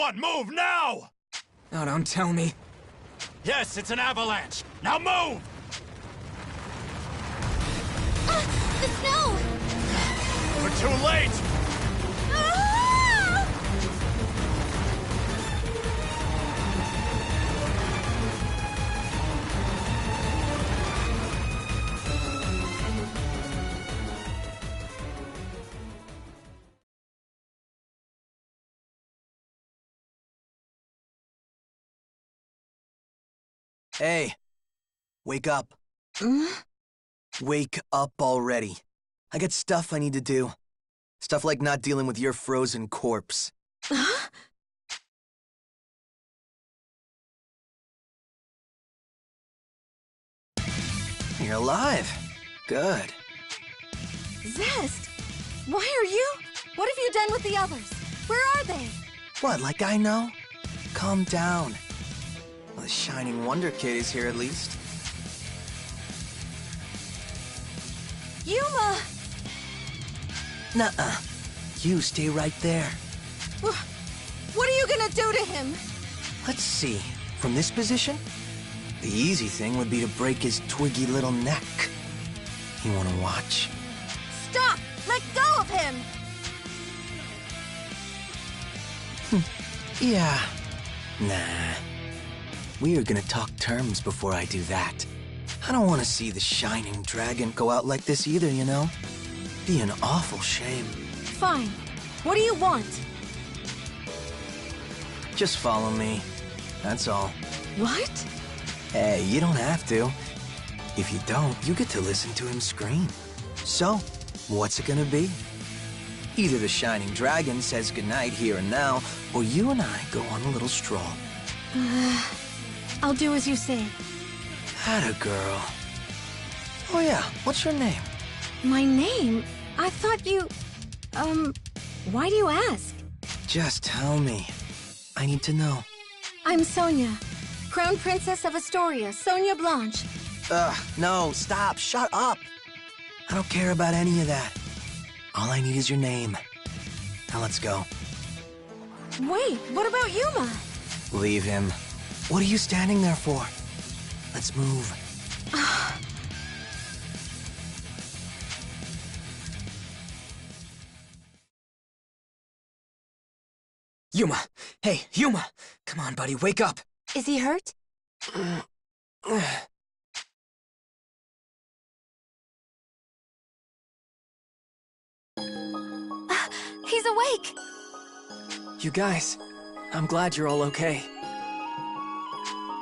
Everyone, move now! Oh, don't tell me. Yes, it's an avalanche. Now move! The snow! We're too late! Ah! Hey, wake up. Wake up already. I got stuff I need to do. Stuff like not dealing with your frozen corpse. You're alive. Good. Zest! Why are you? What have you done with the others? Where are they? What, like I know? Calm down. Well, the Shining Wonder Kid is here at least. Yuma! Nuh-uh. You stay right there. What are you gonna do to him? Let's see. From this position, the easy thing would be to break his twiggy little neck. You wanna watch? Stop! Let go of him! Yeah. Nah. We are gonna talk terms before I do that. I don't want to see the Shining Dragon go out like this either, you know? Be an awful shame. Fine. What do you want? Just follow me. That's all. What? Hey, you don't have to. If you don't, you get to listen to him scream. So, what's it gonna be? Either the Shining Dragon says goodnight here and now, or you and I go on a little stroll. I'll do as you say. Atta girl. Oh yeah, what's your name? My name? I thought you... why do you ask? Just tell me. I need to know. I'm Sonia, Crown Princess of Astoria, Sonia Blanche. No, stop, shut up. I don't care about any of that. All I need is your name. Now let's go. Wait, what about Yuma? Leave him. What are you standing there for? Let's move. Yuma! Hey, Yuma! Come on, buddy, wake up! Is he hurt? He's awake! You guys, I'm glad you're all okay.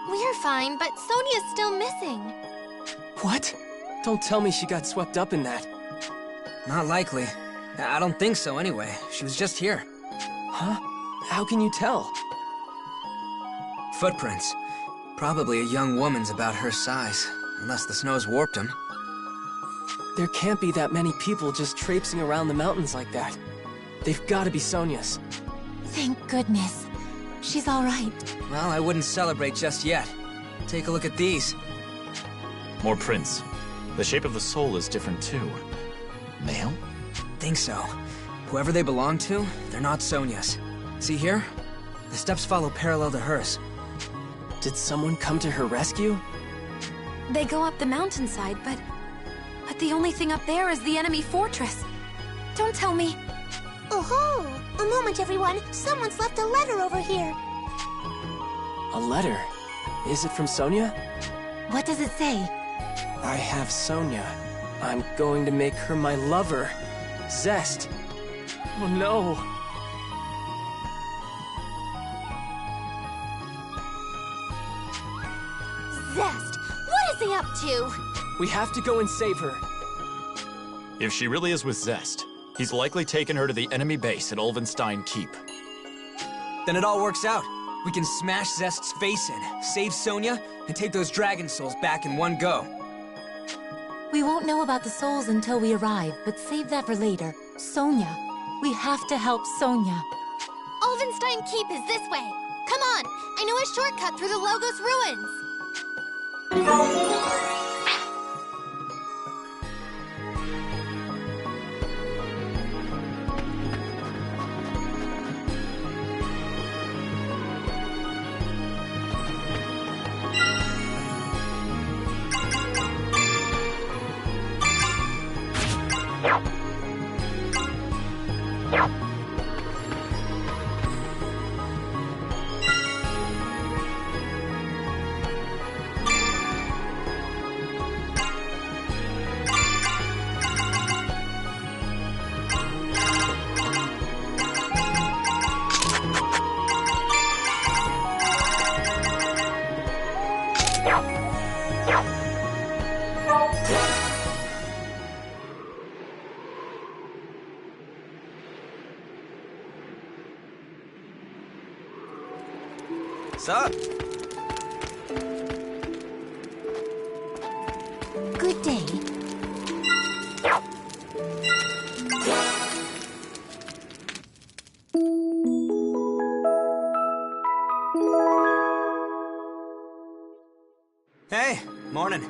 We're fine, but Sonia's still missing. What? Don't tell me she got swept up in that. Not likely. I don't think so anyway. She was just here. Huh? How can you tell? Footprints. Probably a young woman's about her size, unless the snow's warped them. There can't be that many people just traipsing around the mountains like that. They've got to be Sonia's. Thank goodness. She's all right. Well, I wouldn't celebrate just yet. Take a look at these. More prints. The shape of the soul is different too. Male? Think so. Whoever they belong to, they're not Sonia's. See here? The steps follow parallel to hers. Did someone come to her rescue? They go up the mountainside, but the only thing up there is the enemy fortress. Don't tell me. Oh-ho! A moment, everyone. Someone's left a letter over here. A letter? Is it from Sonia? What does it say? I have Sonia. I'm going to make her my lover. Zest. Oh no. Zest! What is he up to? We have to go and save her. If she really is with Zest, he's likely taken her to the enemy base at Ulvenstein Keep. Then it all works out. We can smash Zest's face in, save Sonia, and take those dragon souls back in one go. We won't know about the souls until we arrive, but save that for later. Sonia. We have to help Sonia. Ulvenstein Keep is this way. Come on! I know a shortcut through the Logos ruins! Sup? Good day. Hey, morning.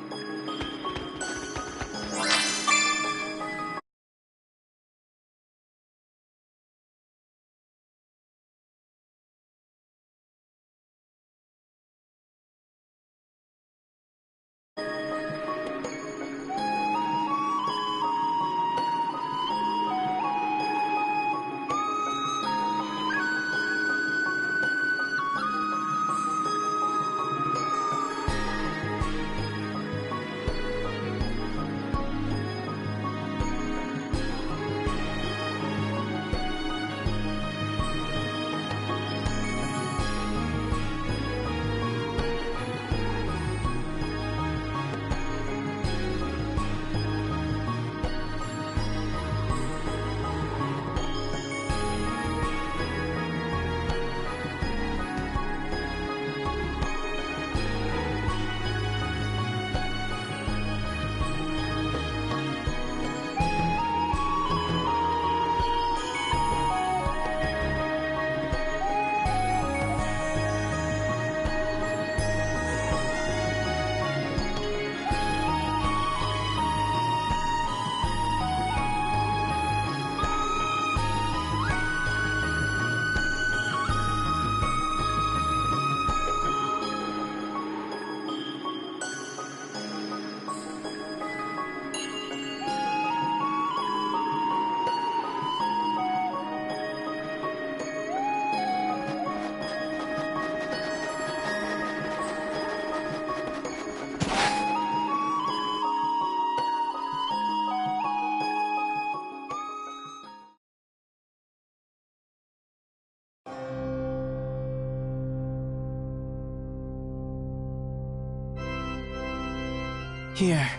Here.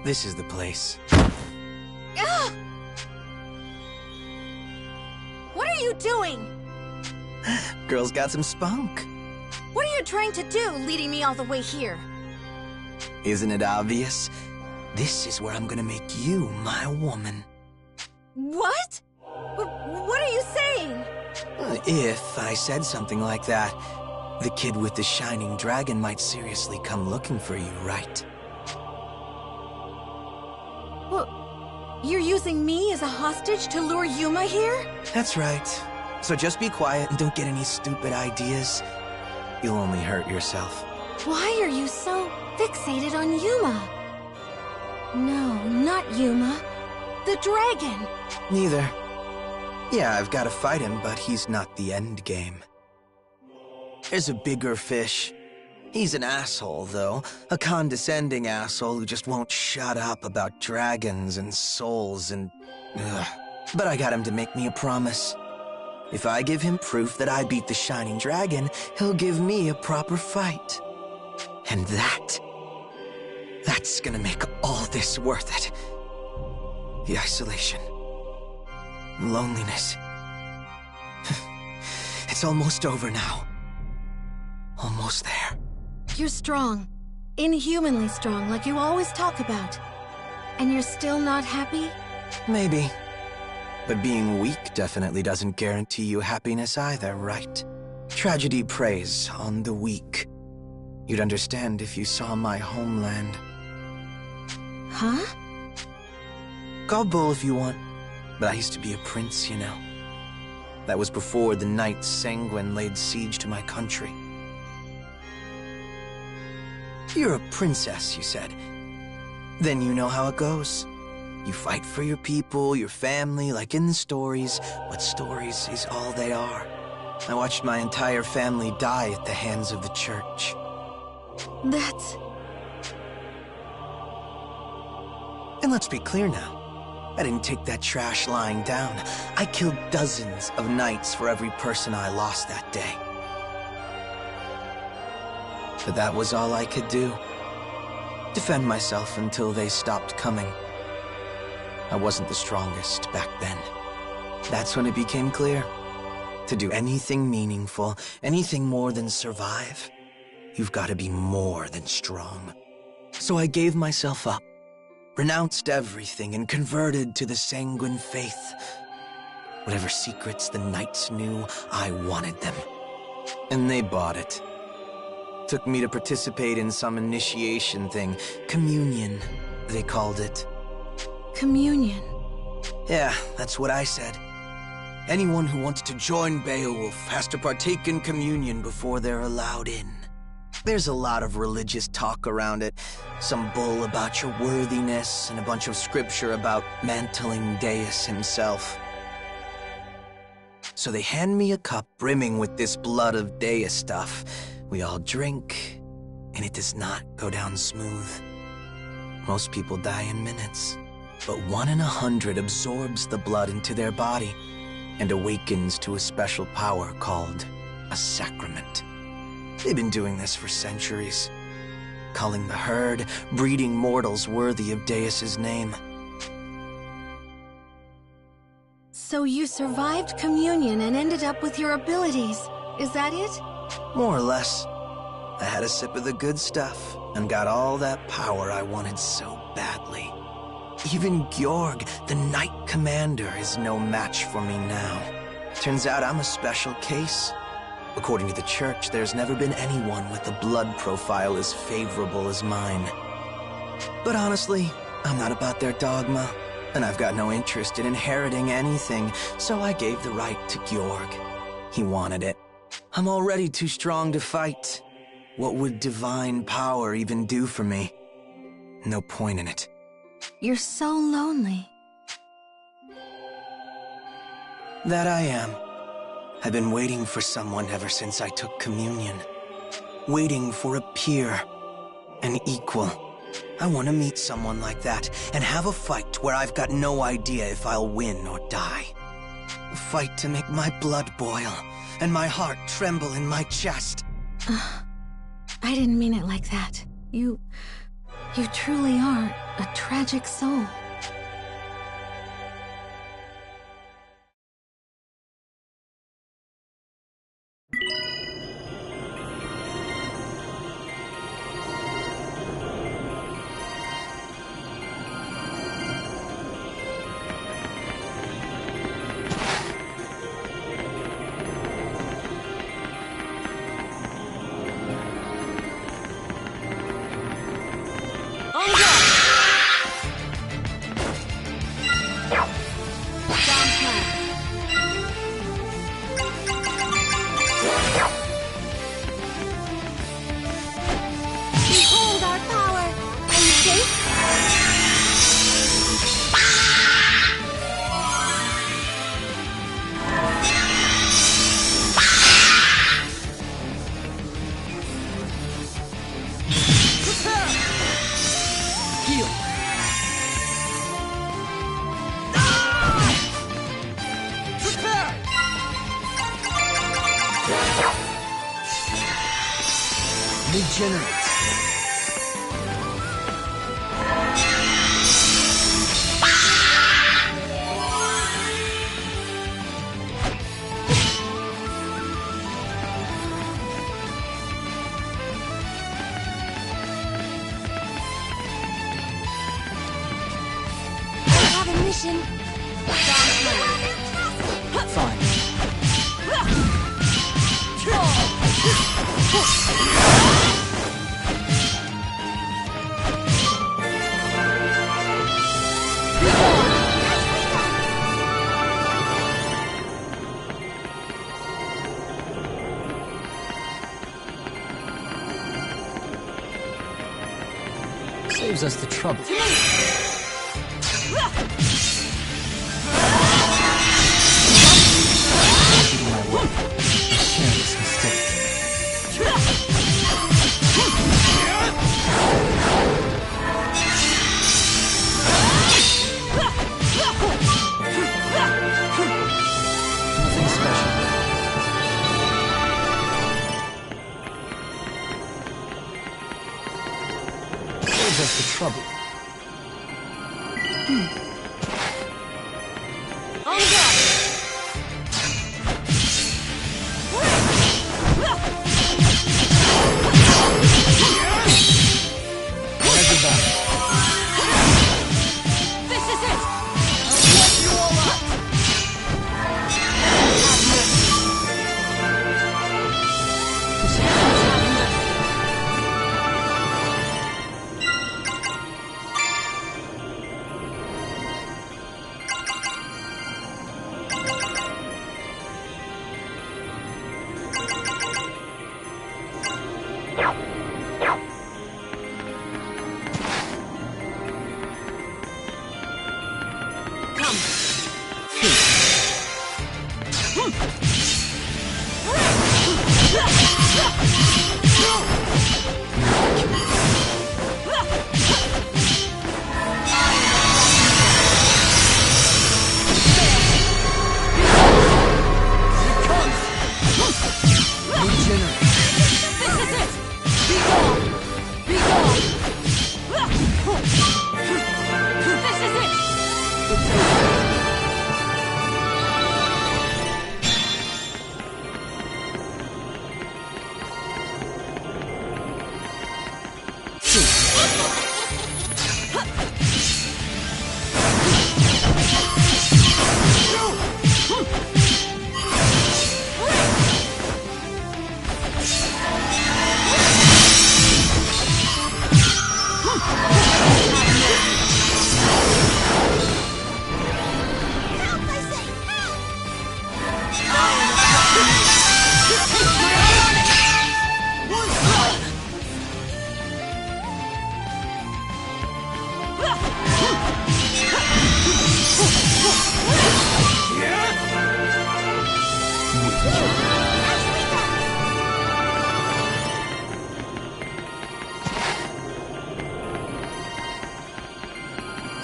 This is the place. Ah! What are you doing? Girl's got some spunk. What are you trying to do, leading me all the way here? Isn't it obvious? This is where I'm gonna make you my woman. What? What are you saying? If I said something like that, the kid with the shining dragon might seriously come looking for you, right? Well, you're using me as a hostage to lure Yuma here? That's right. So just be quiet and don't get any stupid ideas. You'll only hurt yourself. Why are you so fixated on Yuma? No, not Yuma. The dragon! Neither. Yeah, I've got to fight him, but he's not the end game. There's a bigger fish. He's an asshole, though. A condescending asshole who just won't shut up about dragons and souls and... Ugh. But I got him to make me a promise. If I give him proof that I beat the Shining Dragon, he'll give me a proper fight. And that's gonna make all this worth it. The isolation. Loneliness. It's almost over now. Almost there. You're strong. Inhumanly strong, like you always talk about. And you're still not happy? Maybe. But being weak definitely doesn't guarantee you happiness either, right? Tragedy preys on the weak. You'd understand if you saw my homeland. Huh? Call bull if you want. But I used to be a prince, you know. That was before the Knights Sanguine laid siege to my country. You're a princess, you said. Then you know how it goes. You fight for your people, your family, like in the stories, but stories is all they are. I watched my entire family die at the hands of the church. That's... And let's be clear now. I didn't take that trash lying down. I killed dozens of knights for every person I lost that day. But that was all I could do. Defend myself until they stopped coming. I wasn't the strongest back then. That's when it became clear. To do anything meaningful, anything more than survive, you've got to be more than strong. So I gave myself up, renounced everything, and converted to the sanguine faith. Whatever secrets the knights knew, I wanted them. And they bought it. Took me to participate in some initiation thing. Communion, they called it. Communion. Yeah, that's what I said. Anyone who wants to join Beowulf has to partake in communion before they're allowed in. There's a lot of religious talk around it. Some bull about your worthiness, and a bunch of scripture about mantling Deus himself. So they hand me a cup brimming with this blood of Deus stuff. We all drink, and it does not go down smooth. Most people die in minutes, but 1 in 100 absorbs the blood into their body and awakens to a special power called a sacrament. They've been doing this for centuries, culling the herd, breeding mortals worthy of Deus's name. So you survived communion and ended up with your abilities. Is that it? More or less. I had a sip of the good stuff and got all that power I wanted so badly. Even Georg, the Knight Commander, is no match for me now. Turns out I'm a special case. According to the Church, there's never been anyone with a blood profile as favorable as mine. But honestly, I'm not about their dogma, and I've got no interest in inheriting anything, so I gave the right to Georg. He wanted it. I'm already too strong to fight. What would divine power even do for me? No point in it. You're so lonely. That I am. I've been waiting for someone ever since I took communion. Waiting for a peer, an equal. I want to meet someone like that and have a fight where I've got no idea if I'll win or die. A fight to make my blood boil and my heart tremble in my chest. I didn't mean it like that. You truly are a tragic soul. Regenerate. I have a mission. Fine. Saves us the trouble. My work. A careless mistake. Nothing special. Saves us the trouble.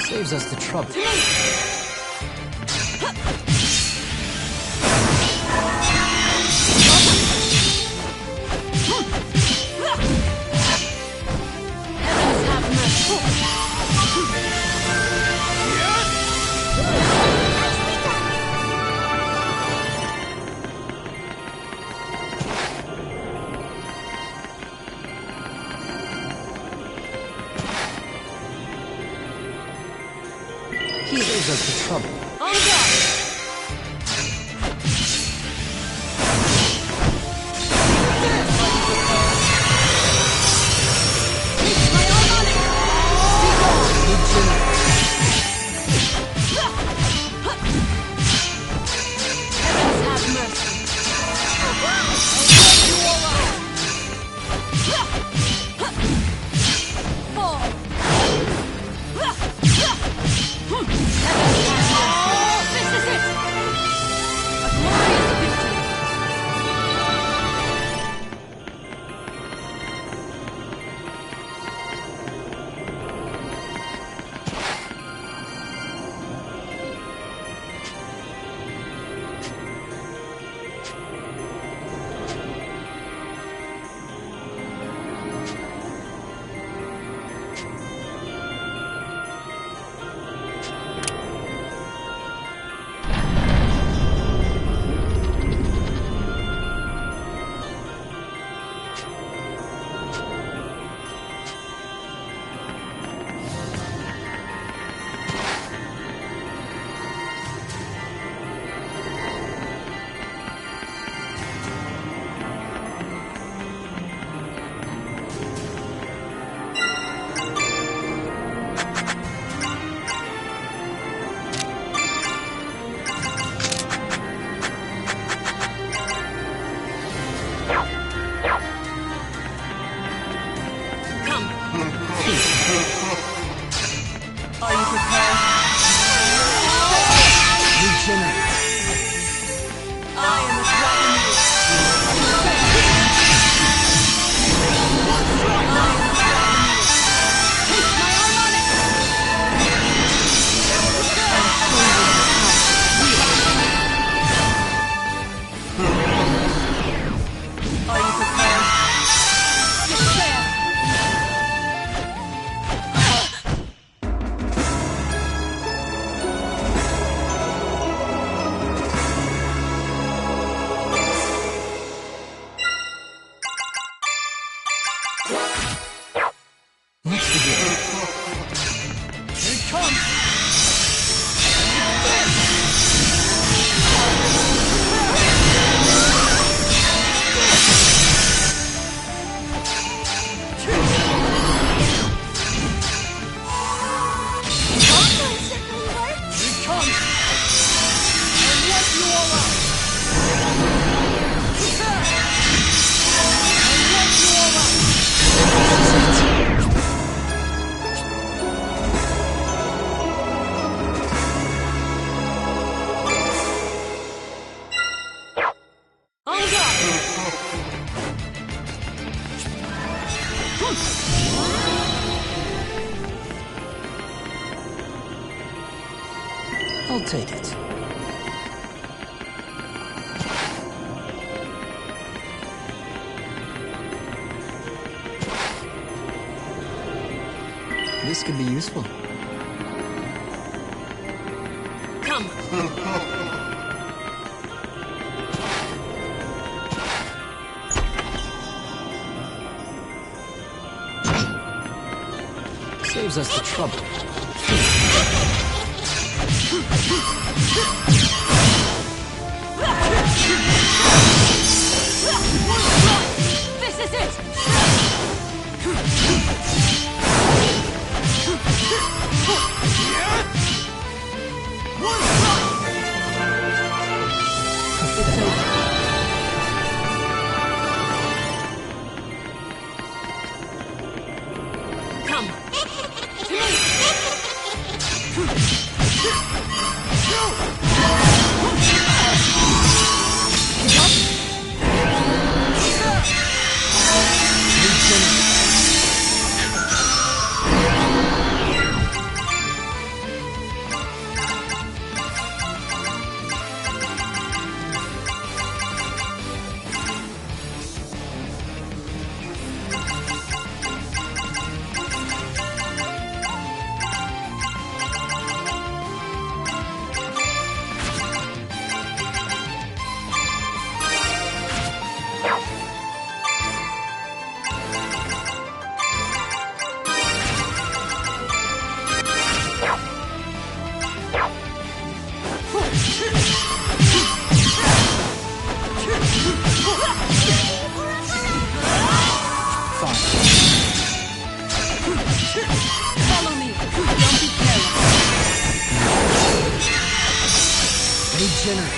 Saves us the trouble. He saves us the trouble. On guard! I'll take it. This could be useful. Come. Saves us the trouble. This is it! Come. To me! Saves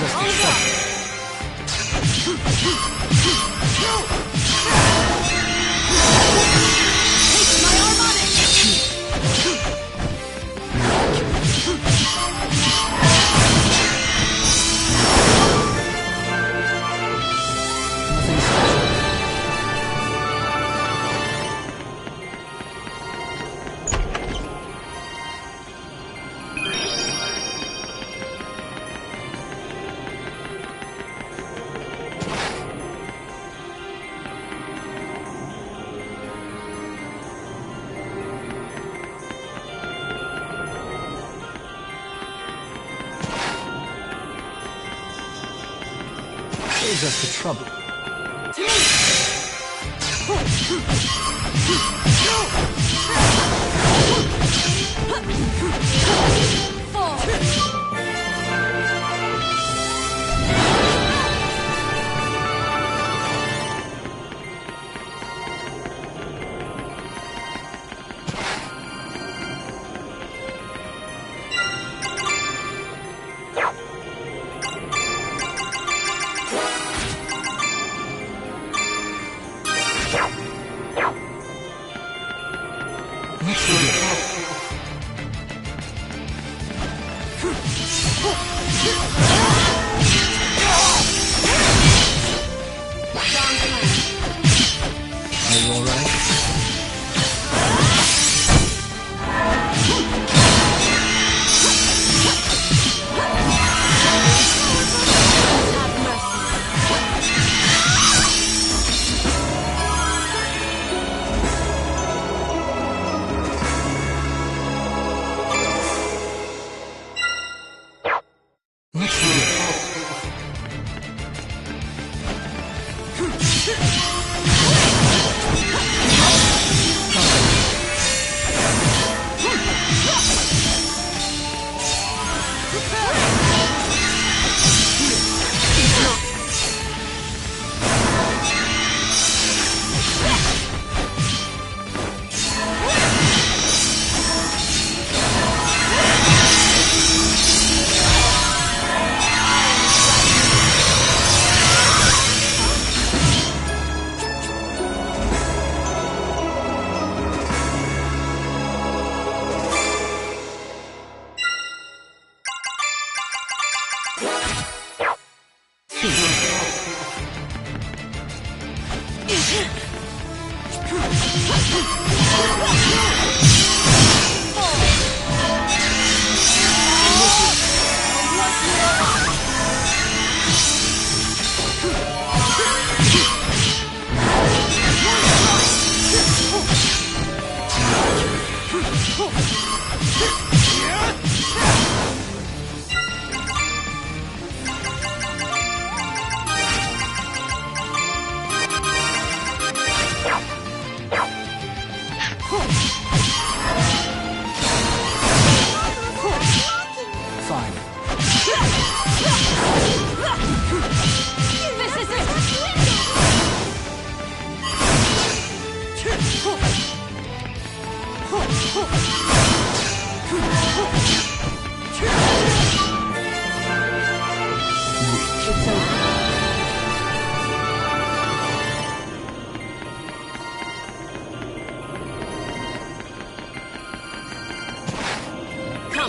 us the trouble. Saves us the trouble.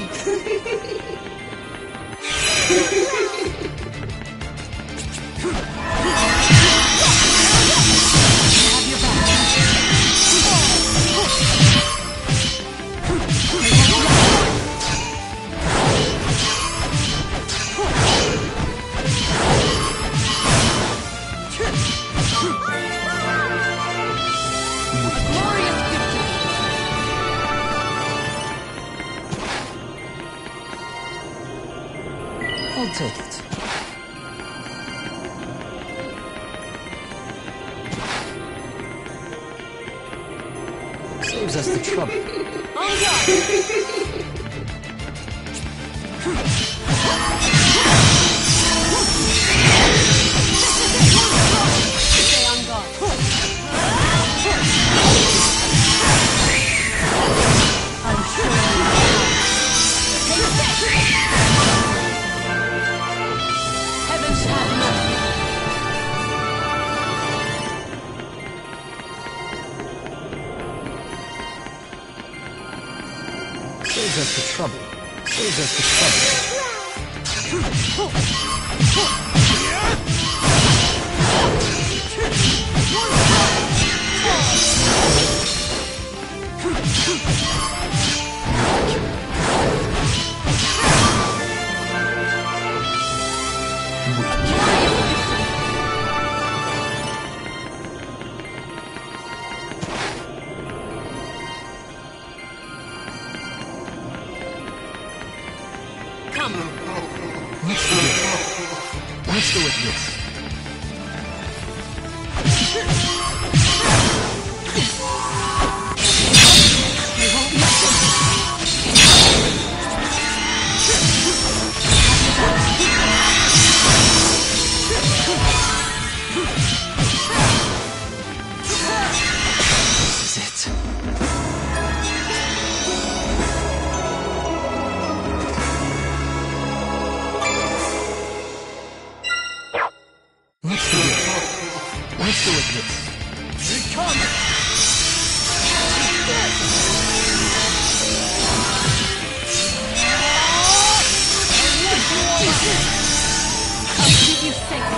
Come! I'll take it. Saves us the trouble. Stay on guard. I'm sure Heaven shall mercy. Saves us the trouble. Saves us the trouble. Come. Let's do it this. This is it. Let's do it this. I'll keep you safe.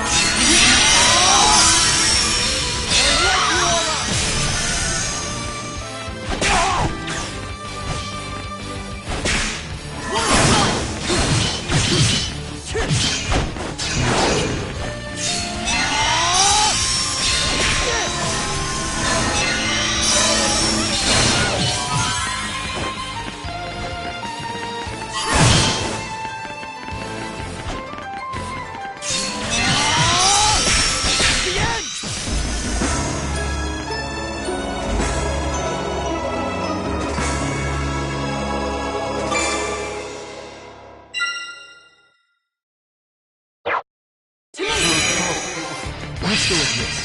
Let's do it this.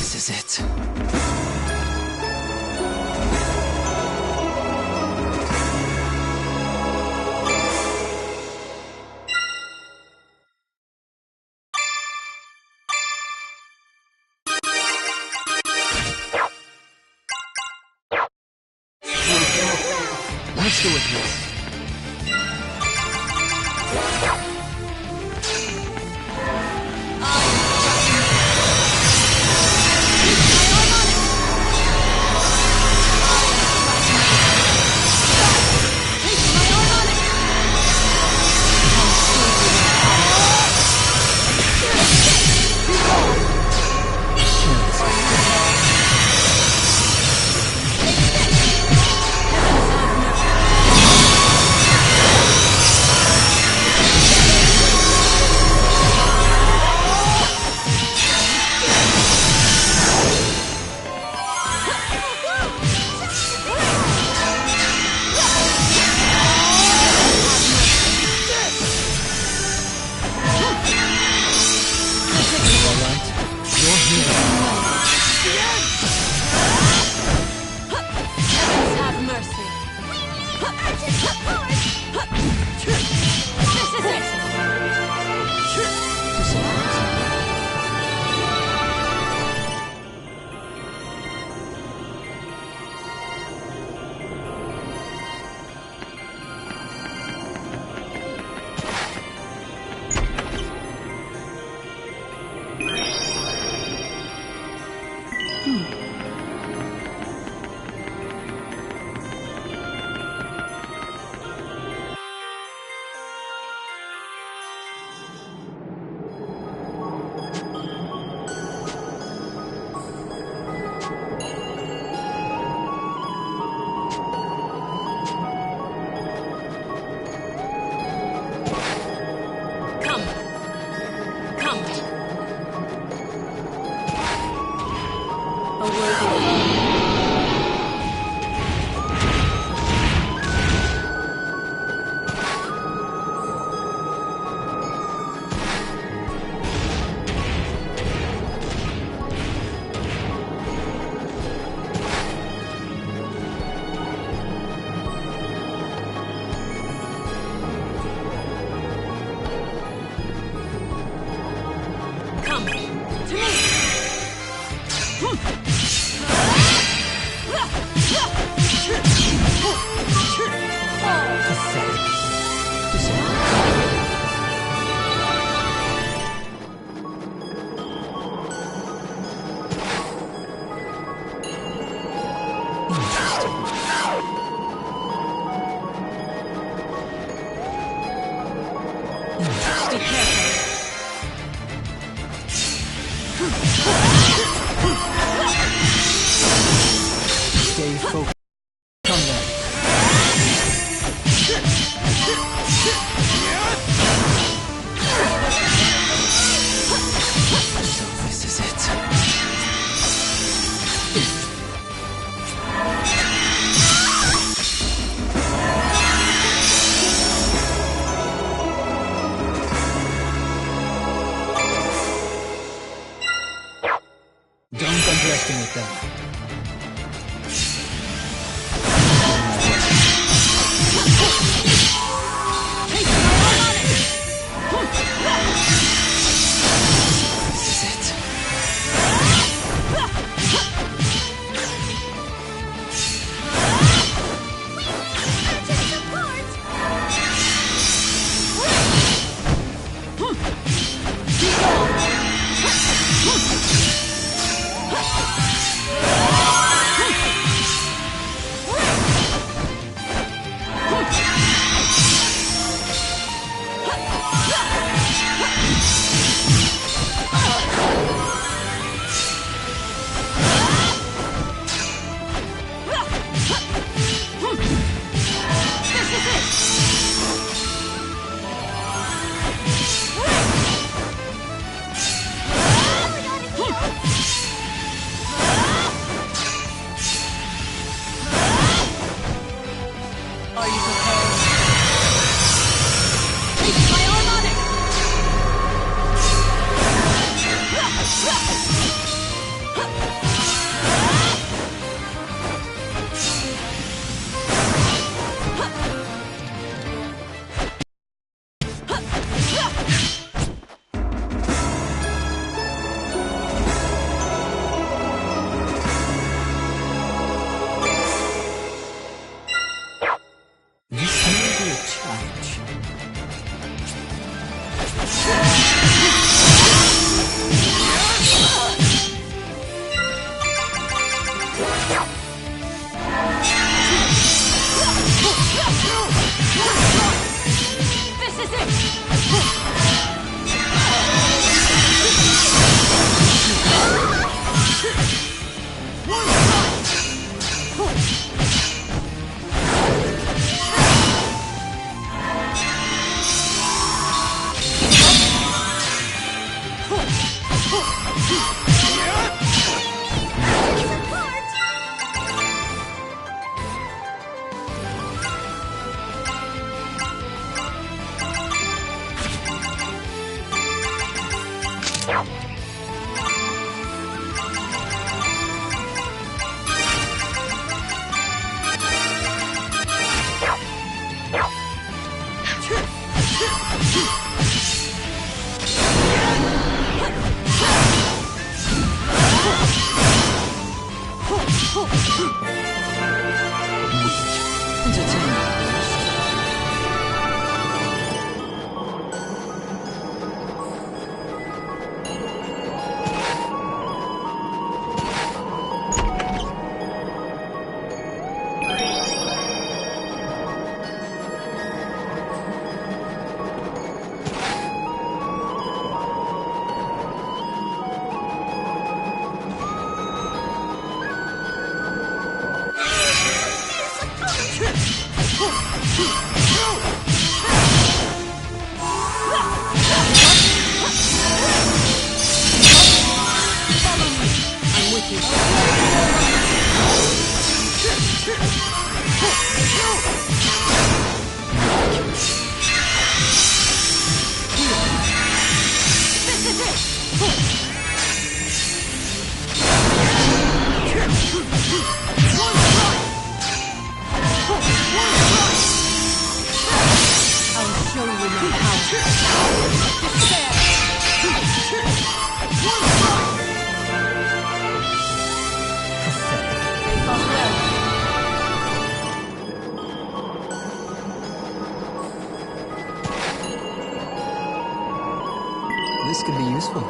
This is it. Let's do it this. Stay careful. Stay focused. Come then. So this is it. Don't underestimate them. This is it. Are you prepared? My arm on it! This may be a challenge. This is it! This could be useful.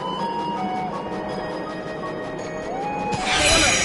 Stay alert!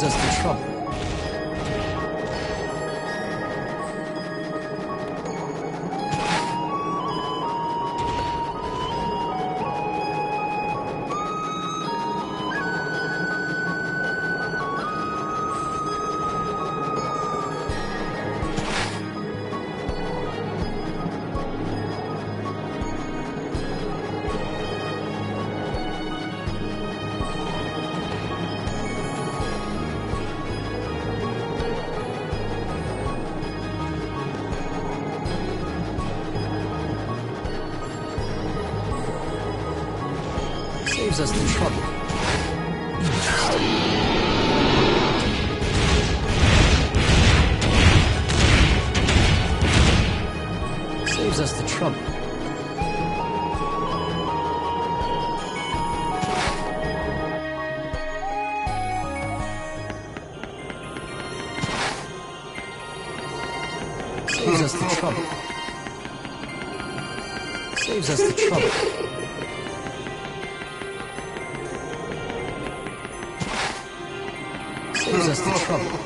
Saves us the trouble. Saves us the trouble. Saves us the trouble. Saves us the trouble. Saves us the trouble. Saves us the trouble.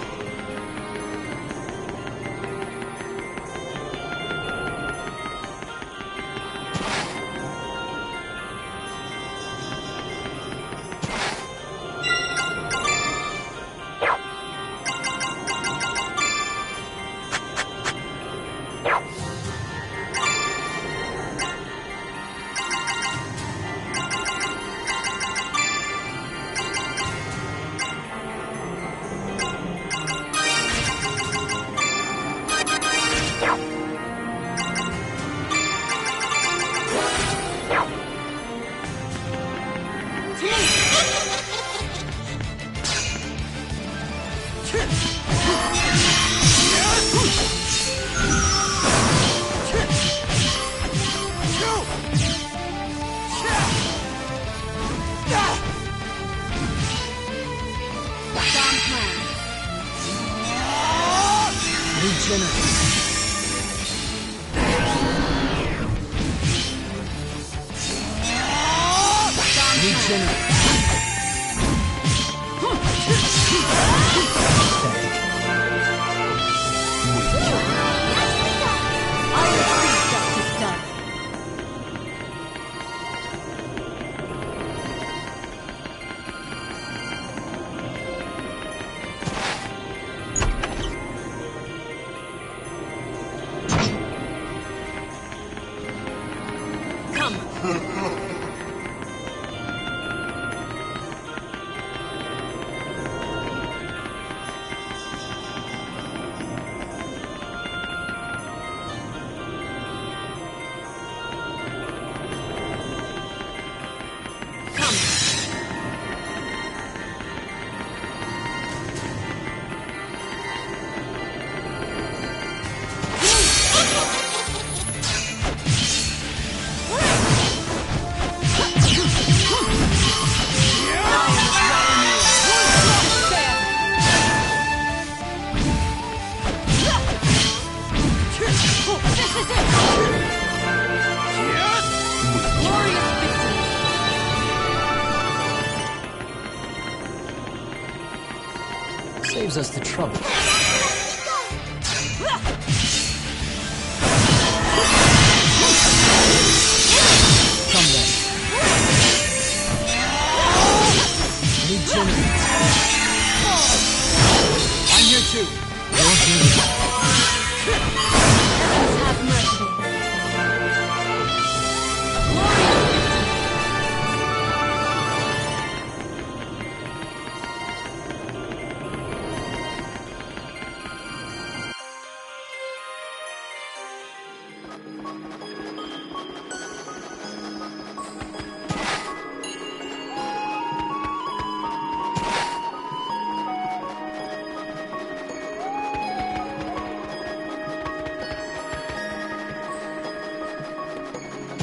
Saves us the trouble. Come then. Regenerate. I'm here too. You're here. Have mercy.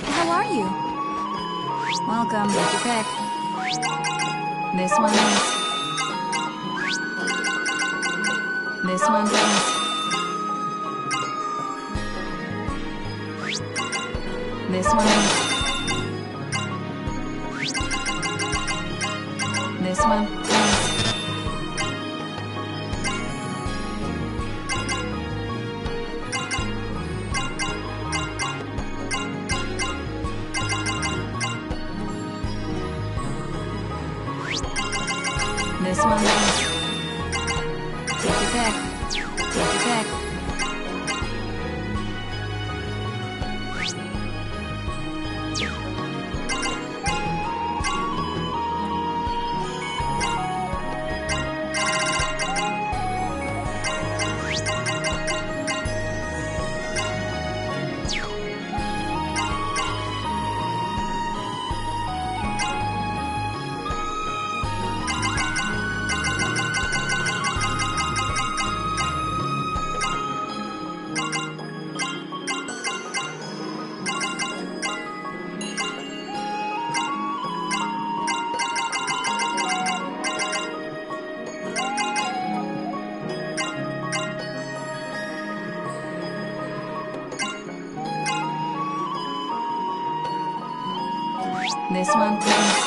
How are you? Welcome, take your pick. This one is. This one is. This one is. This one is. This one wins. Take your pick. Take your pick. This one, please.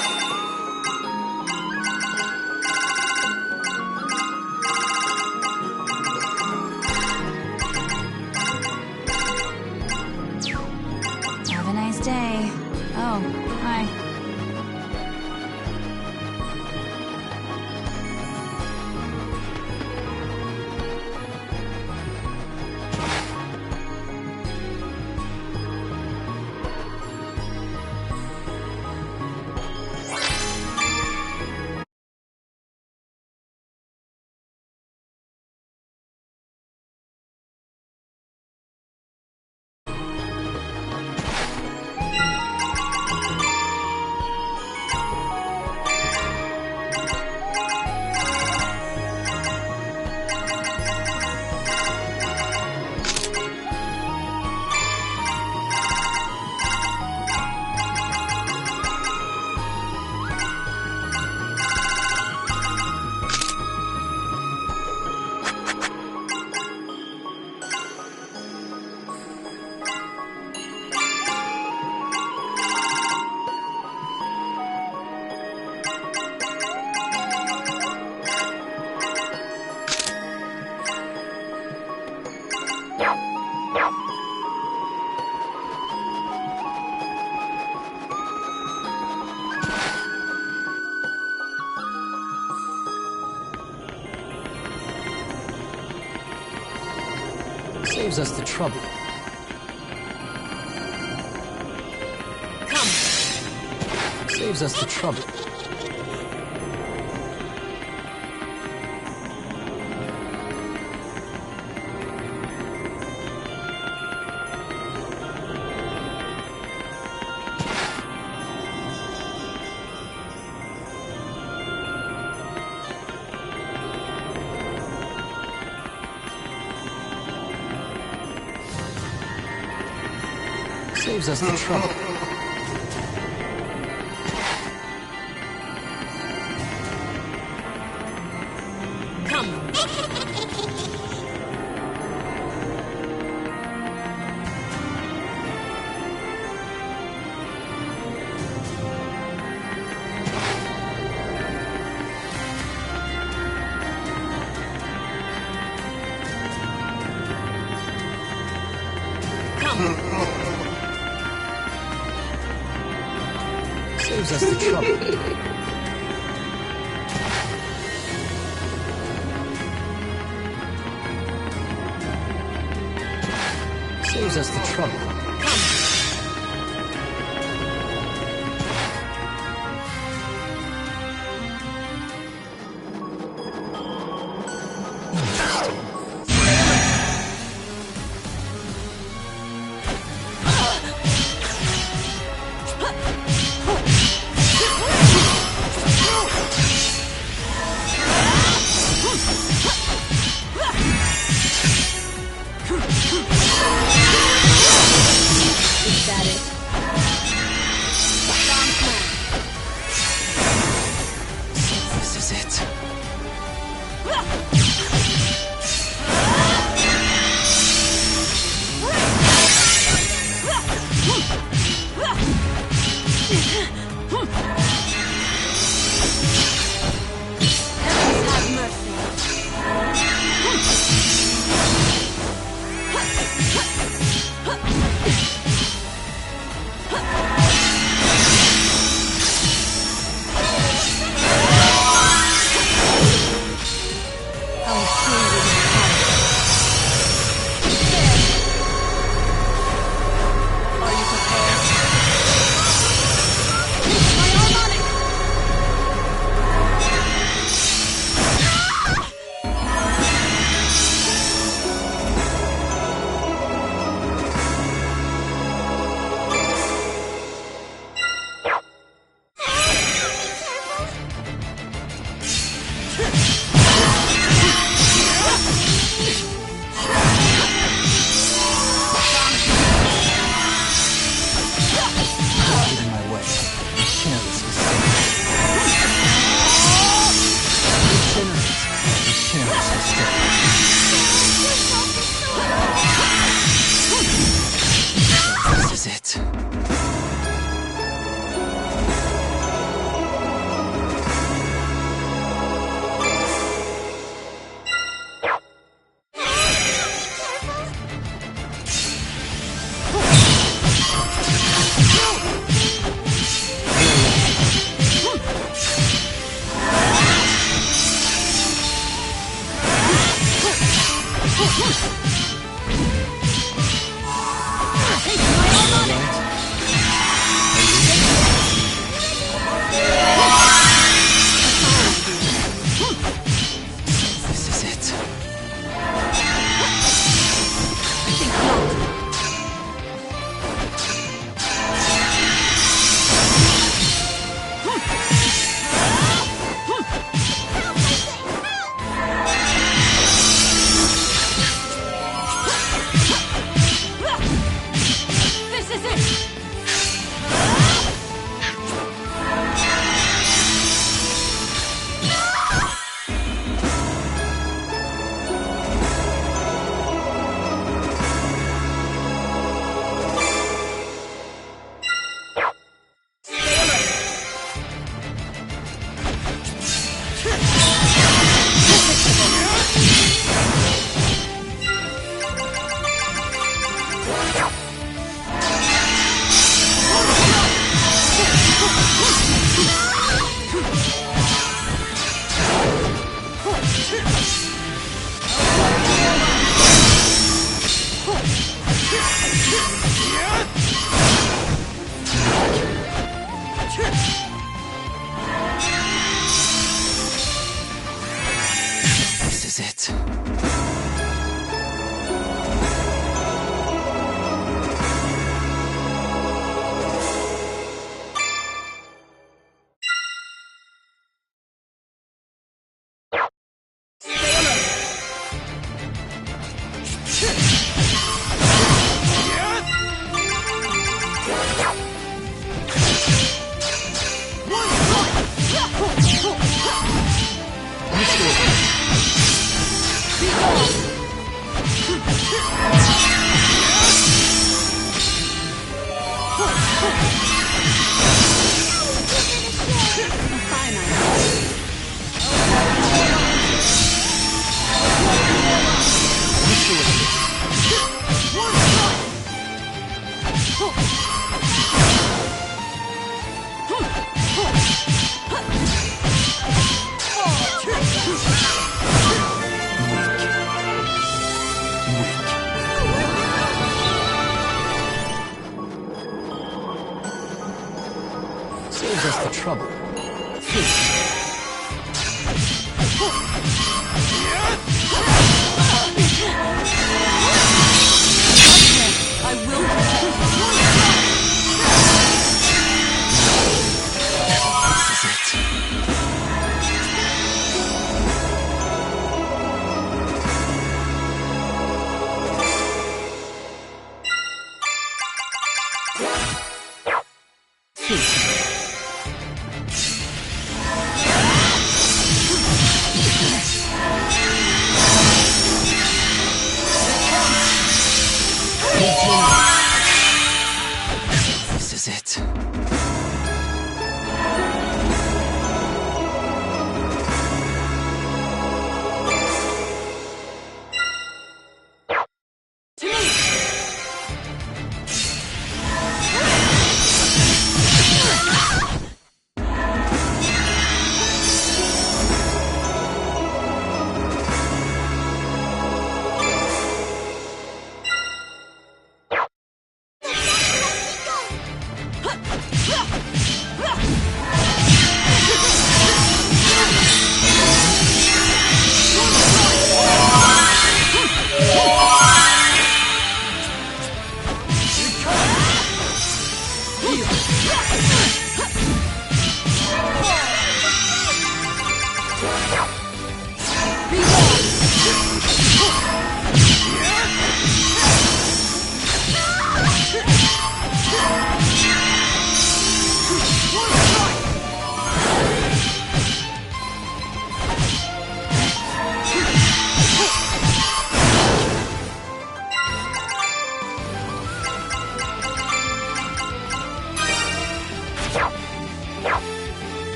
Have a nice day. Oh, hi. Saves us the trouble. Come. Saves us the trouble. Saves us the trouble. Saves us the trouble. Saves us the trouble. Saves us the trouble. I will. This is it. This is it.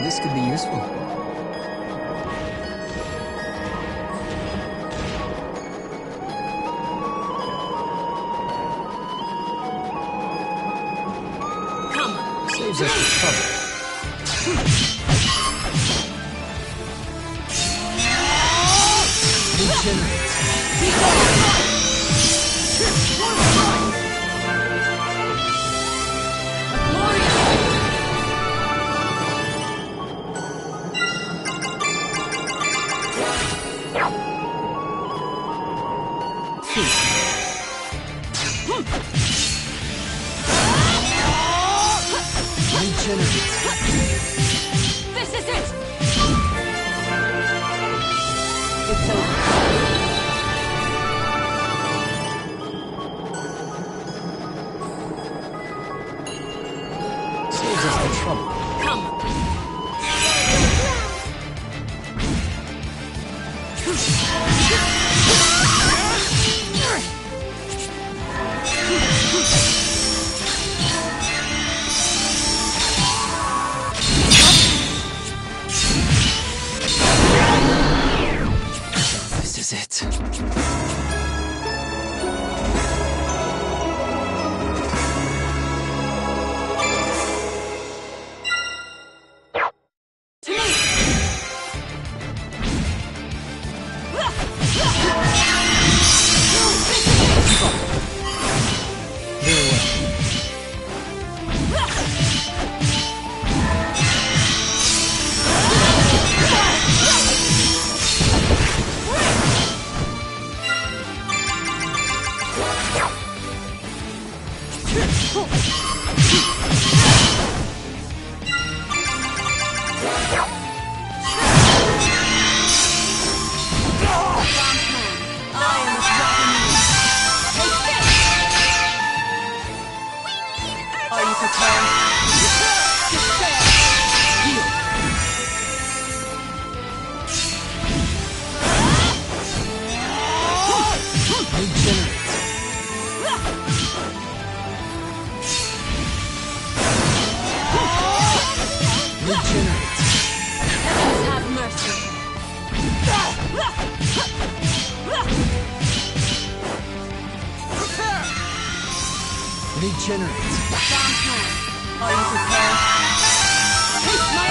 This could be useful. Come. Saves us the trouble. This is it! It's over. Saves us the trouble. Come. This is it. Regenerate. Are you prepared? Taste my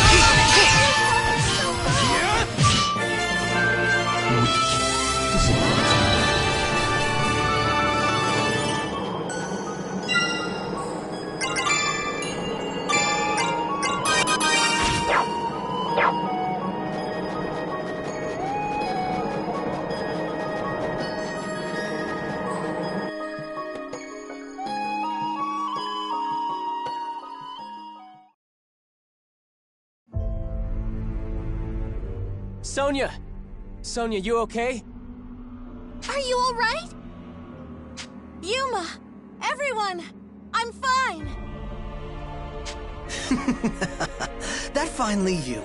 Sonya! Sonya, you okay? Are you all right? Yuma! Everyone! I'm fine! That finally you.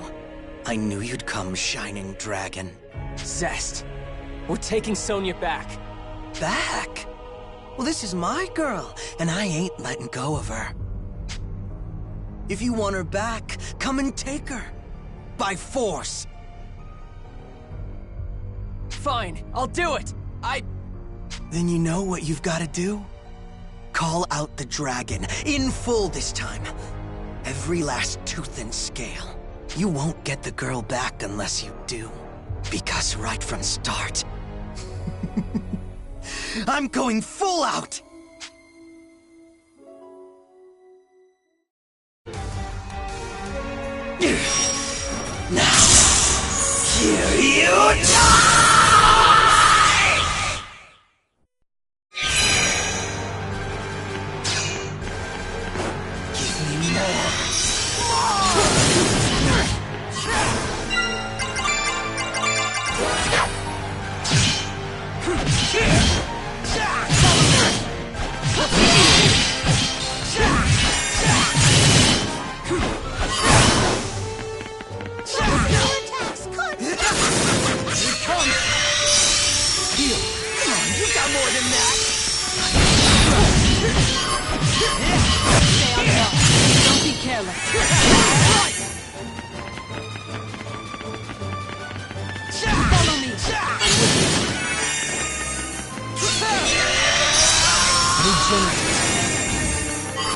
I knew you'd come, Shining Dragon. Zest. We're taking Sonya back. Back? Well, this is my girl, and I ain't letting go of her. If you want her back, come and take her. By force. Fine, I'll do it! Then you know what you've got to do? Call out the dragon, in full this time. Every last tooth and scale. You won't get the girl back unless you do. Because right from start, I'm going full out! Now, here you die!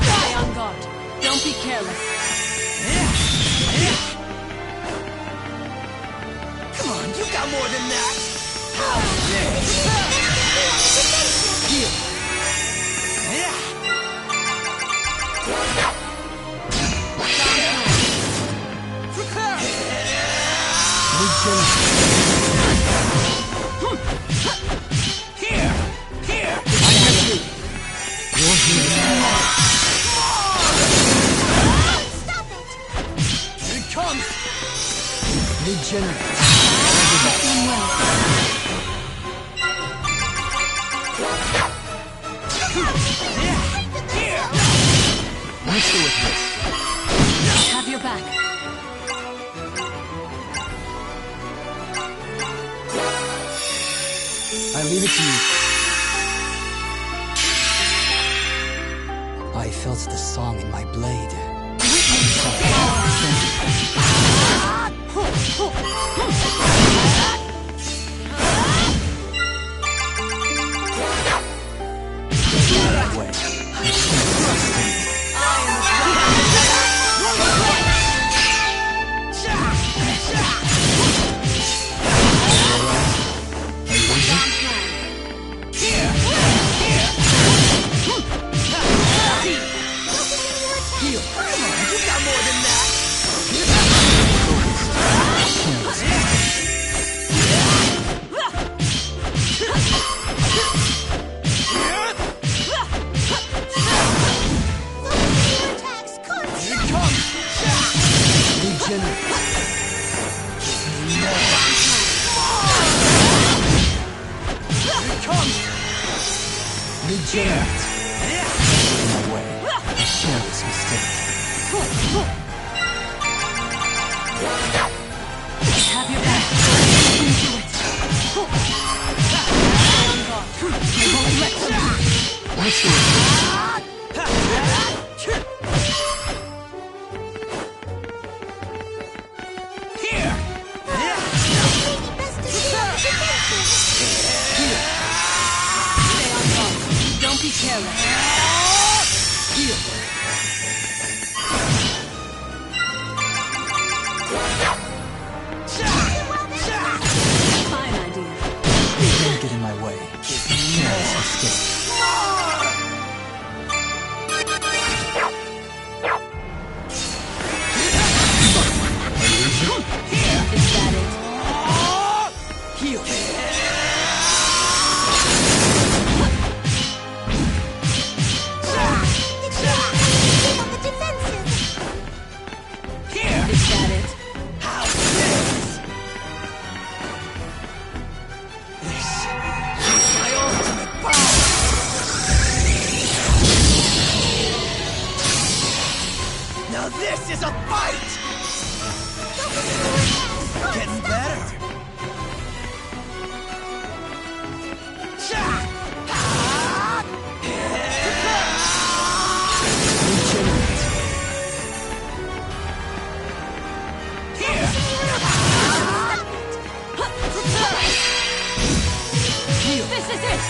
Stay on guard. Don't be careless. Come on, you got more than that! Heal! Have your back. I leave it to you. I felt the song in my blade. That way. I can't trust him. Regenerate. My way. I share this mistake. Now this is a fight! Getting better. This is it!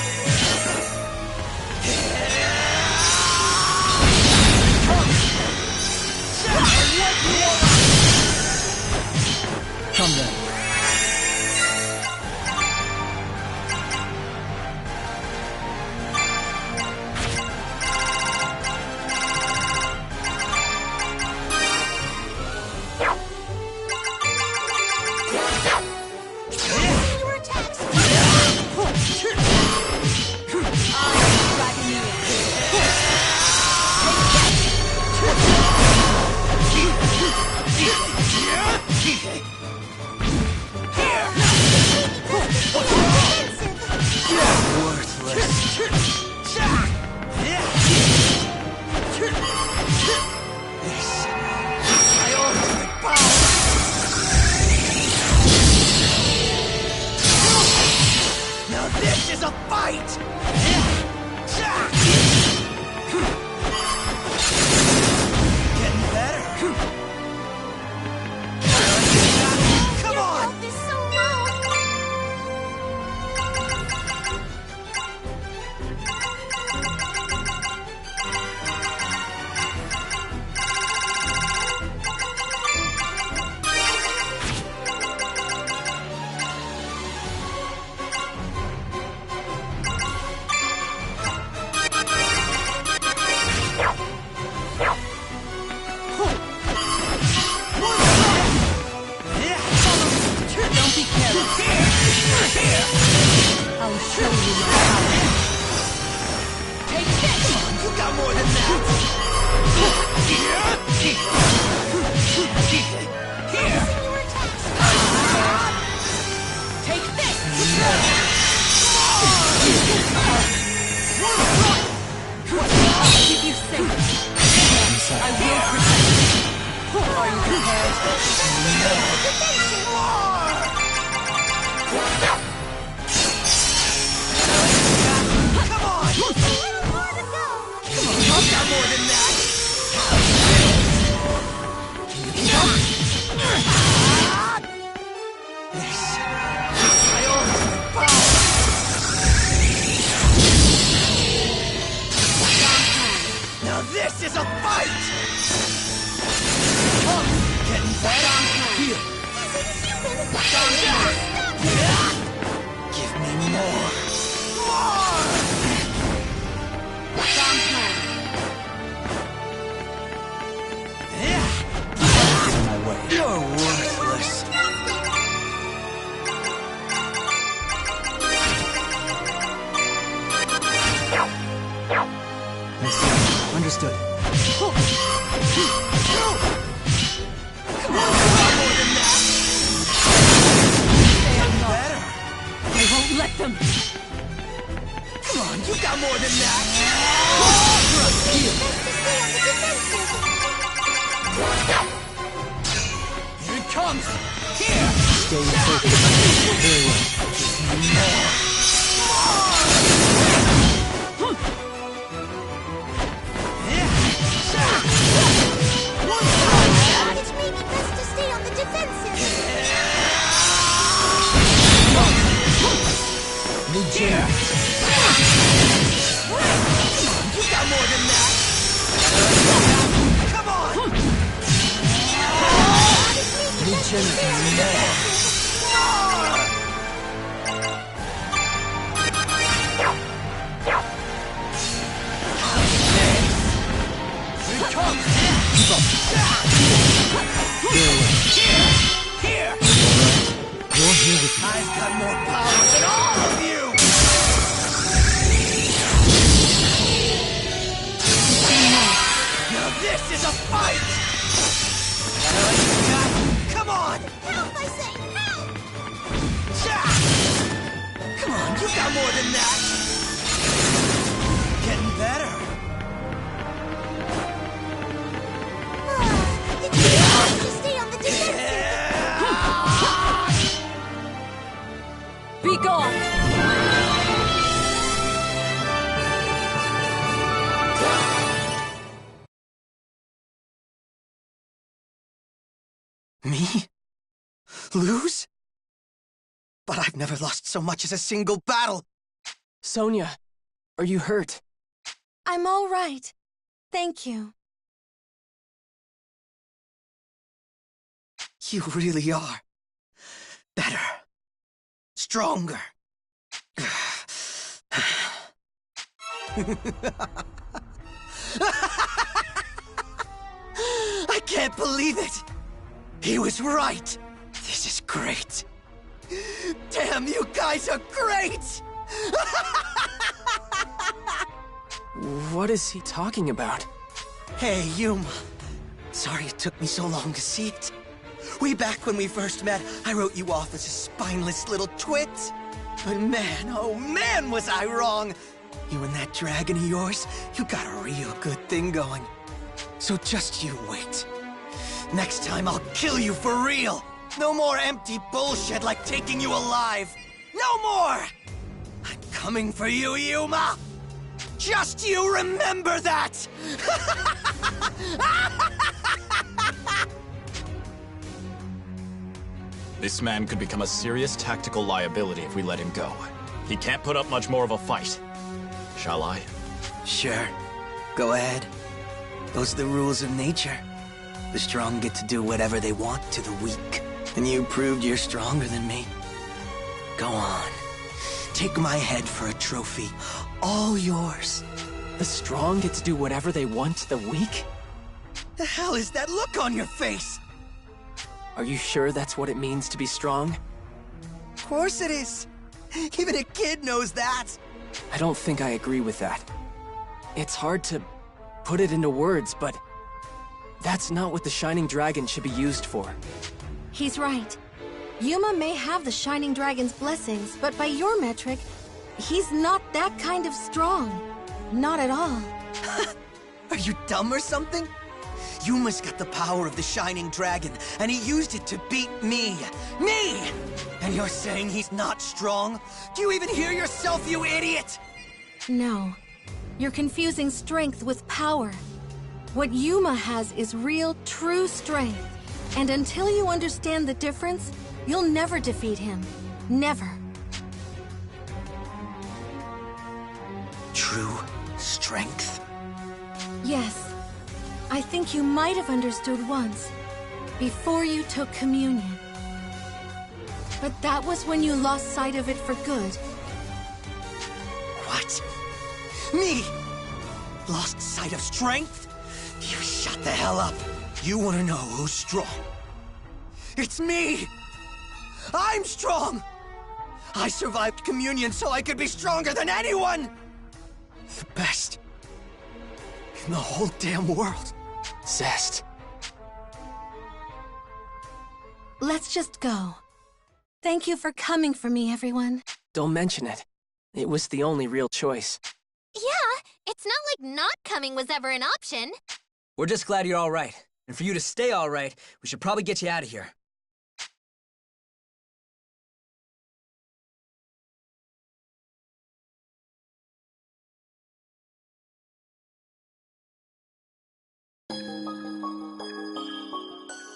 Come then. This is a fight! Getting better. Come on! Health is so low. I'll show you my power. Take this! You got more than that! Here! Take this! I'll keep you safe. I will protect you. Are you prepared? Come on! A little more to go. You got more than that! My ultimate power! Now this is a fight! Getting better! Here! Give me more! More! My way. You're worthless. I see. Understood. Come on, you got more than that! Better! I won't let them. Come on, you got more than that! Here it comes! Here! Stay focused. Very well. It may be best to stay on the defensive. Here! You got more than that! Come on! Here it comes! Here! You're here with me. I've got more power than all of you! Now this is a fight! Come on! Help, I say, help! Come on, you got more than that! Getting better! Me? Lose? But I've never lost so much as a single battle! Sonya, are you hurt? I'm all right. Thank you. You really are. Better. Stronger. I can't believe it! He was right! This is great! Damn, you guys are great! What is he talking about? Hey, Yuma. Sorry it took me so long to see it. Way back when we first met, I wrote you off as a spineless little twit. But man, oh man, was I wrong! You and that dragon of yours, you got a real good thing going. So just you wait. Next time I'll kill you for real! No more empty bullshit like taking you alive! No more! I'm coming for you, Yuma! Just you remember that! This man could become a serious tactical liability if we let him go. He can't put up much more of a fight. Shall I? Sure. Go ahead. Those are the rules of nature. The strong get to do whatever they want to the weak. And you proved you're stronger than me. Go on. Take my head for a trophy. All yours. The strong get to do whatever they want to the weak? The hell is that look on your face? Are you sure that's what it means to be strong? Of course it is. Even a kid knows that. I don't think I agree with that. It's hard to put it into words, but that's not what the Shining Dragon should be used for. He's right. Yuma may have the Shining Dragon's blessings, but by your metric, he's not that kind of strong. Not at all. Are you dumb or something? Yuma's got the power of the Shining Dragon, and he used it to beat me. Me! And you're saying he's not strong? Do you even hear yourself, you idiot? No. You're confusing strength with power. What Yuma has is real, true strength. And until you understand the difference, you'll never defeat him. Never. True strength? Yes. I think you might have understood once, before you took communion. But that was when you lost sight of it for good. What? Me? Lost sight of strength? You shut the hell up. You want to know who's strong? It's me! I'm strong! I survived communion so I could be stronger than anyone! The best in the whole damn world. Zest. Let's just go. Thank you for coming for me, everyone. Don't mention it. It was the only real choice. Yeah, it's not like not coming was ever an option. We're just glad you're all right. And for you to stay all right, we should probably get you out of here.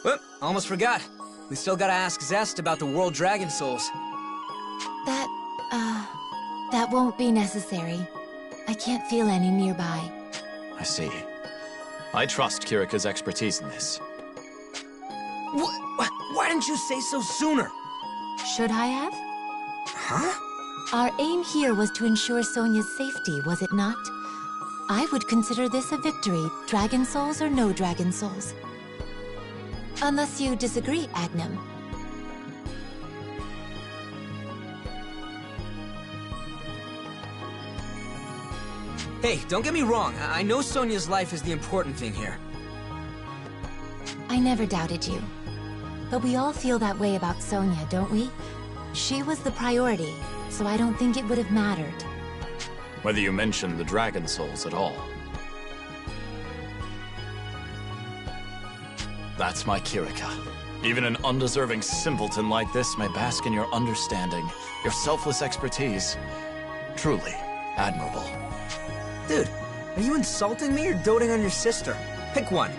Whoop, almost forgot. We still gotta ask Zest about the World Dragon Souls. That won't be necessary. I can't feel any nearby. I see. I trust Kirika's expertise in this. Why didn't you say so sooner? Should I have? Huh? Our aim here was to ensure Sonya's safety, was it not? I would consider this a victory, Dragon Souls or no Dragon Souls. Unless you disagree, Agnum. Hey, don't get me wrong. I know Sonya's life is the important thing here. I never doubted you. But we all feel that way about Sonya, don't we? She was the priority, so I don't think it would have mattered. Whether you mention the Dragon Souls at all. That's my Kirika. Even an undeserving simpleton like this may bask in your understanding, your selfless expertise. Truly admirable. Dude, are you insulting me or doting on your sister? Pick one.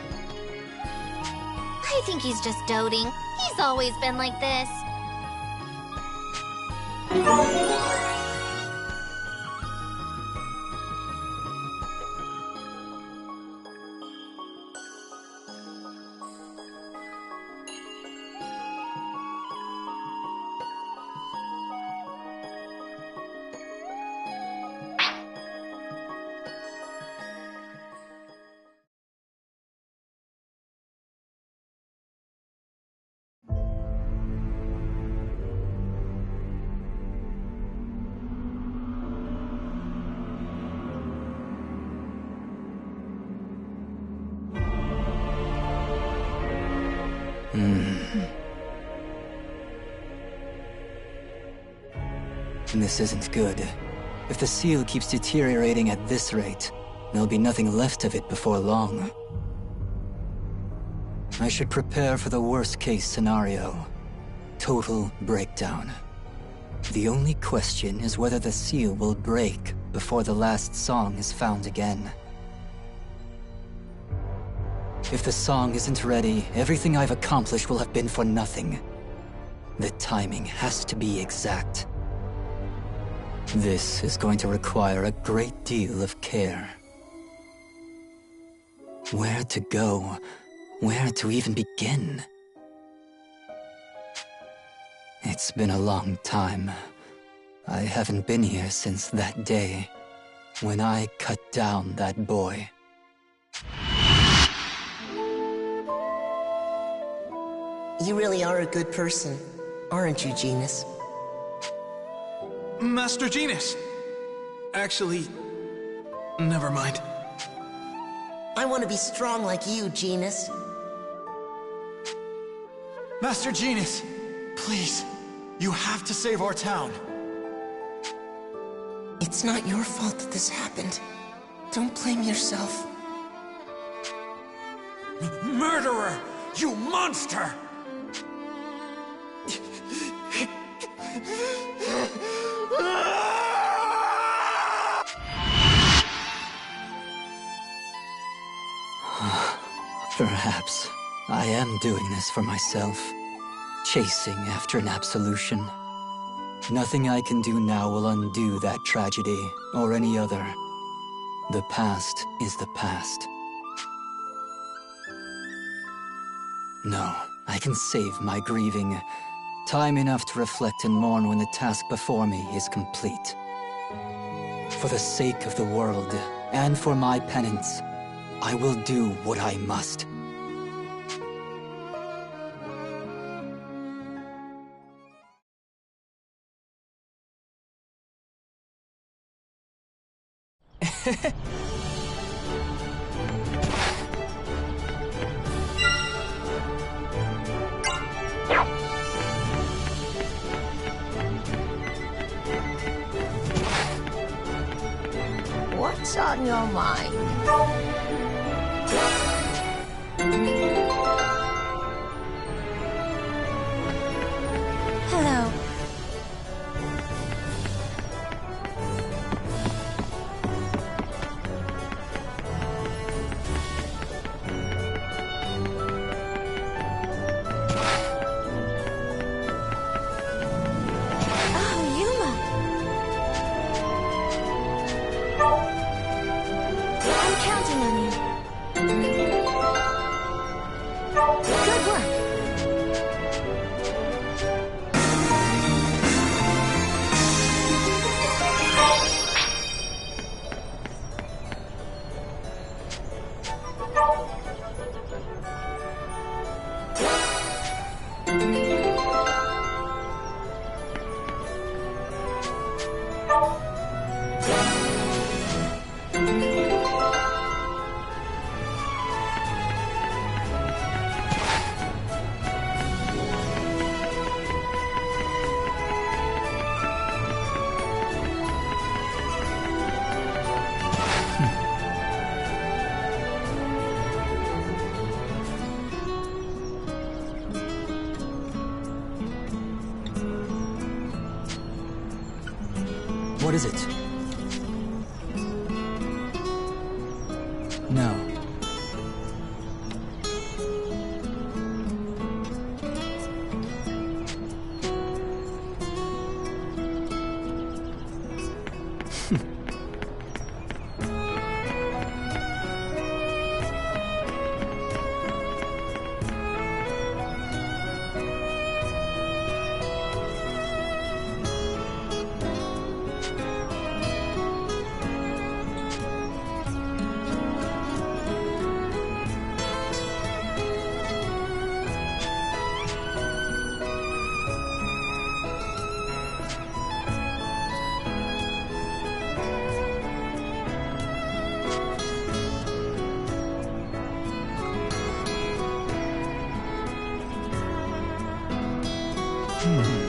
I think he's just doting. He's always been like this. This isn't good. If the seal keeps deteriorating at this rate, there'll be nothing left of it before long. I should prepare for the worst-case scenario. Total breakdown. The only question is whether the seal will break before the last song is found again. If the song isn't ready, everything I've accomplished will have been for nothing. The timing has to be exact. This is going to require a great deal of care. Where to go? Where to even begin? It's been a long time. I haven't been here since that day, when I cut down that boy. You really are a good person, aren't you, Jinas? Master Jinas! Actually, never mind. I want to be strong like you, Jinas. Master Jinas, please, you have to save our town. It's not your fault that this happened. Don't blame yourself. Murderer! You monster! Perhaps I am doing this for myself, chasing after an absolution. Nothing I can do now will undo that tragedy, or any other. The past is the past. No, I can save my grieving. Time enough to reflect and mourn when the task before me is complete. For the sake of the world, and for my penance, I will do what I must. What's on your mind? Hello. What is it? No. No.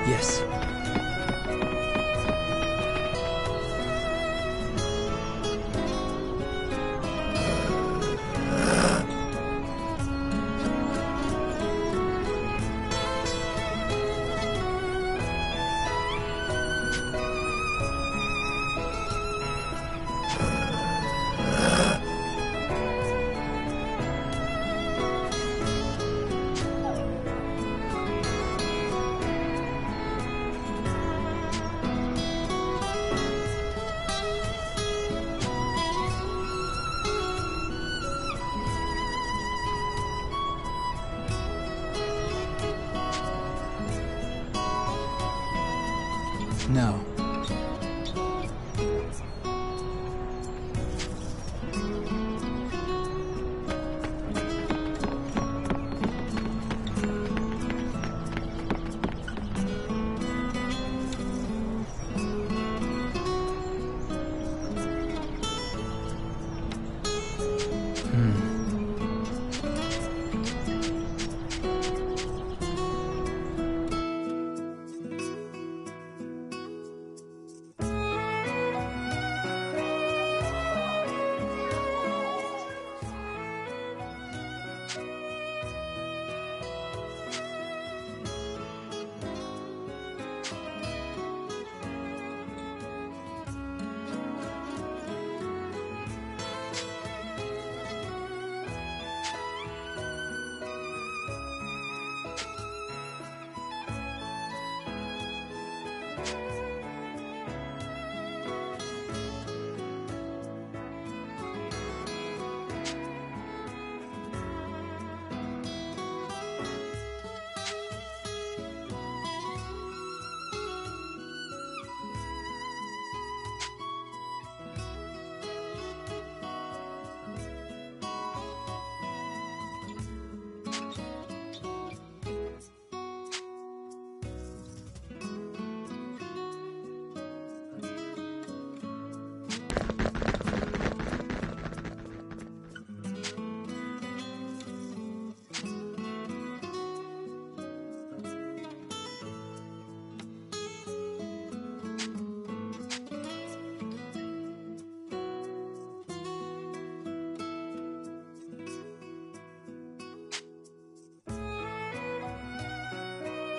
Yes. No.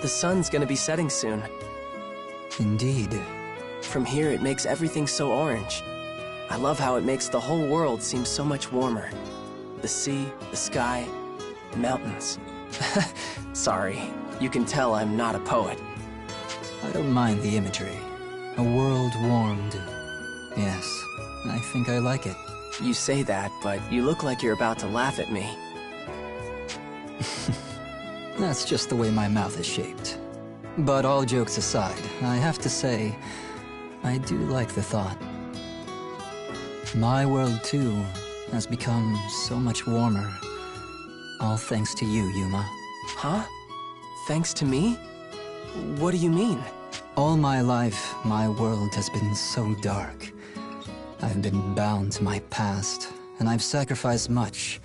The sun's gonna be setting soon. Indeed. From here, it makes everything so orange. I love how it makes the whole world seem so much warmer. The sea, the sky, mountains. Sorry, you can tell I'm not a poet. I don't mind the imagery. A world warmed. Yes, I think I like it. You say that, but you look like you're about to laugh at me. That's just the way my mouth is shaped. But all jokes aside, I have to say, I do like the thought. My world, too, has become so much warmer. All thanks to you, Yuma. Huh? Thanks to me? What do you mean? All my life, my world has been so dark. I've been bound to my past, and I've sacrificed much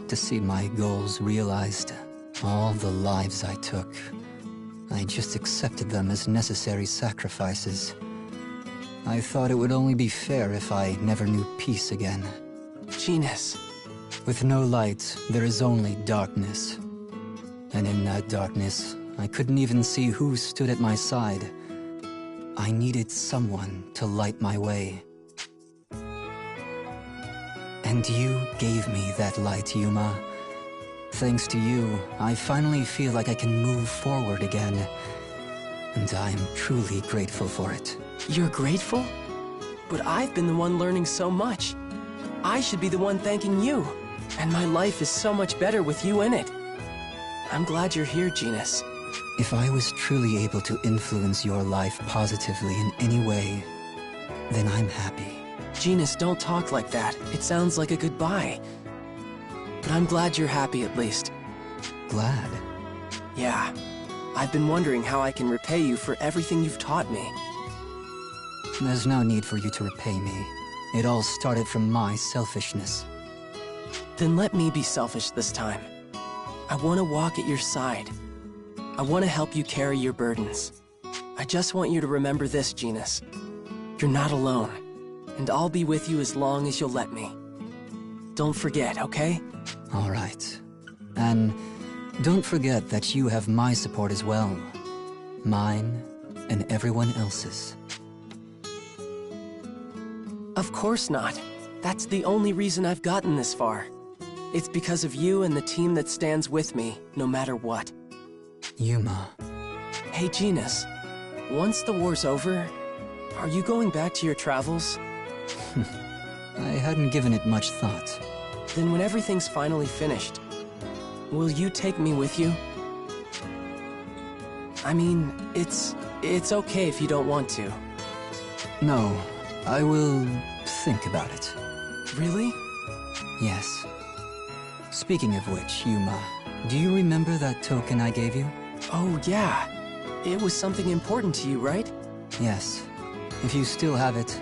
to see my goals realized. All the lives I took, I just accepted them as necessary sacrifices. I thought it would only be fair if I never knew peace again. Jinas. With no light, there is only darkness. And in that darkness, I couldn't even see who stood at my side. I needed someone to light my way. And you gave me that light, Yuma. Thanks to you, I finally feel like I can move forward again. And I'm truly grateful for it. You're grateful? But I've been the one learning so much. I should be the one thanking you. And my life is so much better with you in it. I'm glad you're here, Jinas. If I was truly able to influence your life positively in any way, then I'm happy. Jinas, don't talk like that. It sounds like a goodbye. But I'm glad you're happy at least. Glad? Yeah. I've been wondering how I can repay you for everything you've taught me. There's no need for you to repay me. It all started from my selfishness. Then let me be selfish this time. I want to walk at your side. I want to help you carry your burdens. I just want you to remember this, Jinas. You're not alone, and I'll be with you as long as you'll let me. Don't forget, okay? All right. And don't forget that you have my support as well. Mine and everyone else's. Of course not. That's the only reason I've gotten this far. It's because of you and the team that stands with me, no matter what. Yuma. Hey, Jinas. Once the war's over, are you going back to your travels? I hadn't given it much thought. Then when everything's finally finished, will you take me with you? I mean, it's okay if you don't want to. No, I will think about it. Really? Yes. Speaking of which, Yuma, do you remember that token I gave you? Oh, yeah. It was something important to you, right? Yes. If you still have it.